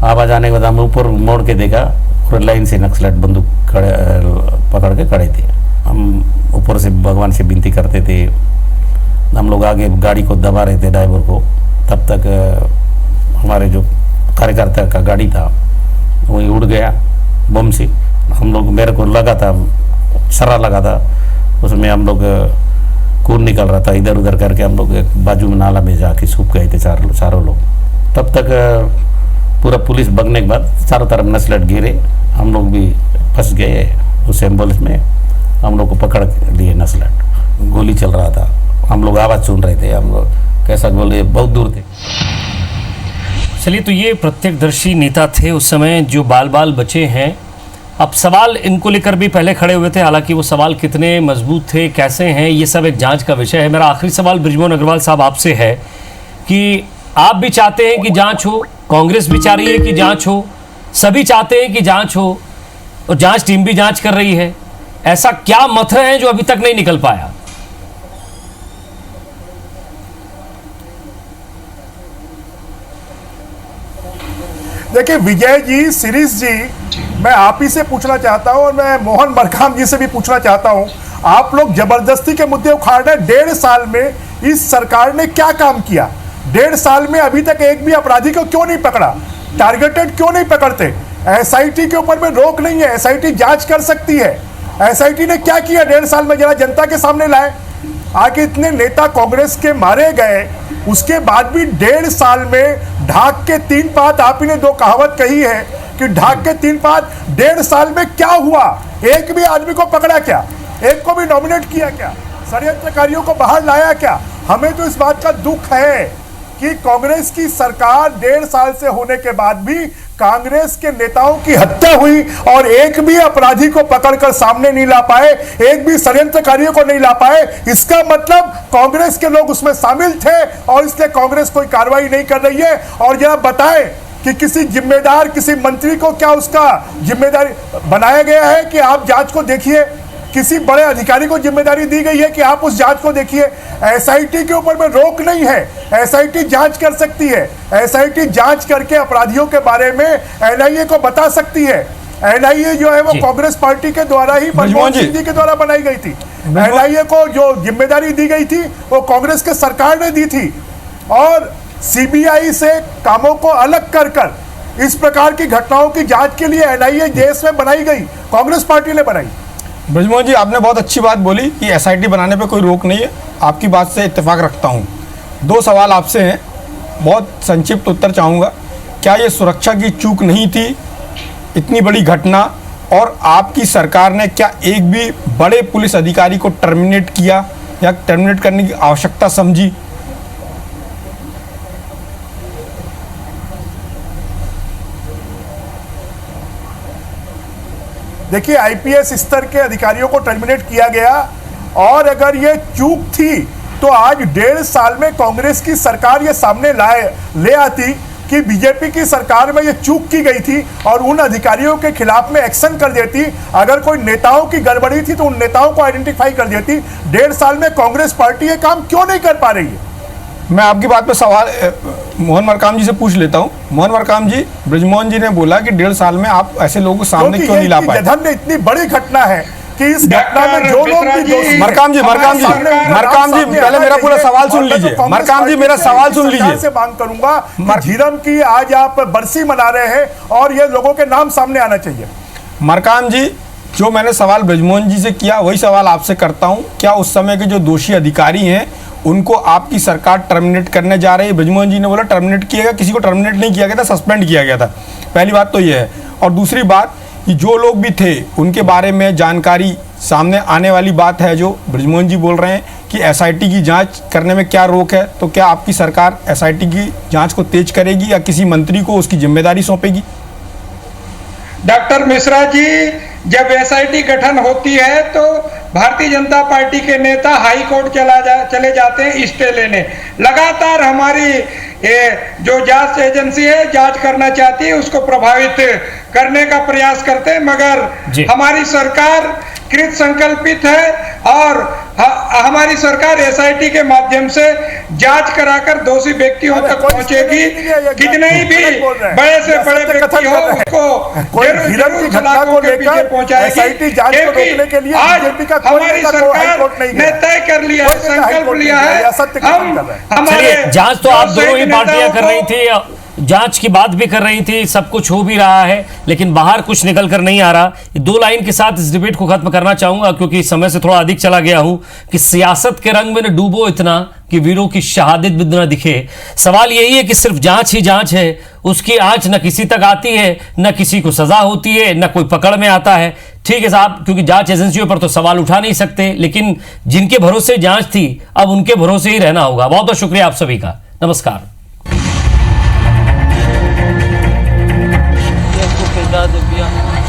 आवाज आने के बाद हम ऊपर मोड़ के देखा और लाइन से नक्सलट बंदूक पकड़ के खड़े थे। हम ऊपर से भगवान से विनती करते थे। हम लोग आगे गाड़ी को दबा रहे थे ड्राइवर को। तब तक हमारे जो कार्यकर्ता का गाड़ी था वही उड़ गया बम से। हम लोग, मेरे को लगा था, सरा लगा था, उसमें हम लोग खून निकल रहा था। इधर उधर करके हम लोग एक बाजू में नाला में जाके सूख गए थे चारों लोग। तब तक पूरा पुलिस भगने के बाद चारों तरफ नक्सलट गिरे, हम लोग भी फंस गए उस एम्बुलेंस में। हम लोग को पकड़ लिए नक्सलट। गोली चल रहा था, हम लोग आवाज़ सुन रहे थे। हम लोग कैसा गोली, बहुत दूर थे। चलिए, तो ये प्रत्यक्षदर्शी नेता थे उस समय जो बाल बचे हैं। अब सवाल इनको लेकर भी पहले खड़े हुए थे, हालांकि वो सवाल कितने मजबूत थे, कैसे हैं, ये सब एक जांच का विषय है। मेरा आखिरी सवाल बृजमोहन अग्रवाल साहब आपसे है कि आप भी चाहते हैं कि जांच हो, कांग्रेस भी चाह रही है कि जांच हो, सभी चाहते हैं कि जांच हो, और जांच टीम भी जांच कर रही है। ऐसा क्या मथरा है जो अभी तक नहीं निकल पाया? देखिए विजय जी, शिरीष जी, मैं आप ही से पूछना चाहता हूं और मैं मोहन मरकाम जी से भी पूछना चाहता हूं। आप लोग जबरदस्ती के मुद्दे उखाड़ रहे हैं। 1.5 साल में इस सरकार ने क्या काम किया? 1.5 साल में अभी तक एक भी अपराधी को क्यों नहीं पकड़ा? टारगेटेड क्यों नहीं पकड़ते? SIT के ऊपर में रोक नहीं है, SIT जांच कर सकती है। SIT ने क्या किया 1.5 साल में, जरा जनता के सामने लाए। आगे इतने नेता कांग्रेस के मारे गए, उसके बाद भी 1.5 साल में ढाक के 3 पात, आप ही ने 2 कहावत कही है कि ढाक के 3 पात। 1.5 साल में क्या हुआ? एक भी आदमी को पकड़ा क्या? एक को भी नॉमिनेट किया क्या? षड्यंत्रकारियों को बाहर लाया क्या? हमें तो इस बात का दुख है कि कांग्रेस की सरकार 1.5 साल से होने के बाद भी कांग्रेस के नेताओं की हत्या हुई और एक भी अपराधी को पकड़कर सामने नहीं ला पाए, एक भी षड्यंत्रकारियों को नहीं ला पाए। इसका मतलब कांग्रेस के लोग उसमें शामिल थे और इसलिए कांग्रेस कोई कार्रवाई नहीं कर रही है। और जरा बताएं कि किसी जिम्मेदार, किसी मंत्री को क्या उसका जिम्मेदारी बनाया गया है कि आप जांच को देखिए? किसी बड़े अधिकारी को जिम्मेदारी दी गई है कि आप उस जांच को देखिए? SIT के ऊपर में रोक नहीं है। SIT जांच कर सकती है। SIT जांच करके अपराधियों के बारे में NIA को बता सकती है। NIA जो है वो कांग्रेस पार्टी के द्वारा ही, मनमोहन सिंह जी के द्वारा बनाई गई थी। NIA को जो जिम्मेदारी दी गई थी वो कांग्रेस के सरकार ने दी थी। और CBI से कामों को अलग कर इस प्रकार की घटनाओं की जांच के लिए NIA देश में बनाई गई, कांग्रेस पार्टी ने बनाई। बृजमोहन जी, आपने बहुत अच्छी बात बोली कि SIT बनाने पे कोई रोक नहीं है। आपकी बात से इत्तेफाक रखता हूँ। 2 सवाल आपसे हैं, बहुत संक्षिप्त उत्तर चाहूँगा। क्या ये सुरक्षा की चूक नहीं थी, इतनी बड़ी घटना, और आपकी सरकार ने क्या एक भी बड़े पुलिस अधिकारी को टर्मिनेट किया? या टर्मिनेट करने की आवश्यकता समझी? देखिए, आईपीएस स्तर के अधिकारियों को टर्मिनेट किया गया, और अगर ये चूक थी तो आज 1.5 साल में कांग्रेस की सरकार ये सामने ले आती कि बीजेपी की सरकार में ये चूक की गई थी और उन अधिकारियों के खिलाफ में एक्शन कर देती। अगर कोई नेताओं की गड़बड़ी थी तो उन नेताओं को आइडेंटिफाई कर देती। 1.5 साल में कांग्रेस पार्टी ये काम क्यों नहीं कर पा रही है? मैं आपकी बात पे सवाल मोहन मरकाम जी से पूछ लेता हूं। मोहन मरकाम जी, ब्रजमोहन जी ने बोला कि 1.5 साल में आप ऐसे लोगों को सामने क्यों नहीं ला पाए? जधन में इतनी बड़ी घटना है कि इस घटना में जो लोग भी दोषी। मरकाम जी, पहले मेरा पूरा सवाल सुन लीजिए। मरकाम जी, मेरा सवाल सुन लीजिए। से मांग करूंगा कि झीरम की आज आप बरसी मना रहे हैं और ये लोगों के नाम सामने आना चाहिए। मरकाम जी, जो मैंने सवाल ब्रजमोहन जी से किया वही सवाल आपसे करता हूं। क्या उस समय के जो दोषी अधिकारी हैं उनको आपकी सरकार टर्मिनेट करने जा रही है? ब्रजमोहन जी ने बोला टर्मिनेट किया गया, किसी को टर्मिनेट नहीं किया गया था, सस्पेंड किया गया था। पहली बात तो ये है। और दूसरी बात कि जो लोग भी थे उनके बारे में जानकारी सामने आने वाली बात है। जो ब्रजमोहन जी बोल रहे हैं कि एसआईटी की जांच करने में क्या रोक है, तो क्या आपकी सरकार एसआईटी की जांच को तेज करेगी या किसी मंत्री को उसकी जिम्मेदारी सौंपेगी? डॉक्टर मिश्रा जी, जब एसआईटी गठन होती है तो भारतीय जनता पार्टी के नेता हाई कोर्ट चले जाते हैं स्टे लेने। लगातार हमारी जो जांच एजेंसी है जांच करना चाहती है उसको प्रभावित करने का प्रयास करते हैं, मगर हमारी सरकार कृत संकल्पित है और हमारी सरकार एसआईटी के माध्यम से जांच कराकर दोषी व्यक्तियों तक पहुंचेगी। कितने ही भी बड़े से बड़े व्यक्ति हो उसको जरूर सलाखों के पीछे पहुंचाएगी, क्योंकि आज हमारी सरकार ने तय कर लिया है, संकल्प लिया है। हम हमारे जांच तो आप दोनों ही पार्टियां कर रही थी, जांच की बात भी कर रही थी, सब कुछ हो भी रहा है, लेकिन बाहर कुछ निकल कर नहीं आ रहा। 2 लाइन के साथ इस डिबेट को खत्म करना चाहूंगा क्योंकि समय से थोड़ा अधिक चला गया हूं कि सियासत के रंग में न डूबो इतना कि वीरों की शहादत भी न दिखे। सवाल यही है कि सिर्फ जांच ही जांच है, उसकी आंच न किसी तक आती है, न किसी को सजा होती है, न कोई पकड़ में आता है। ठीक है साहब, क्योंकि जांच एजेंसियों पर तो सवाल उठा नहीं सकते, लेकिन जिनके भरोसे जांच थी अब उनके भरोसे ही रहना होगा। बहुत बहुत शुक्रिया आप सभी का। नमस्कार।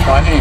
पानी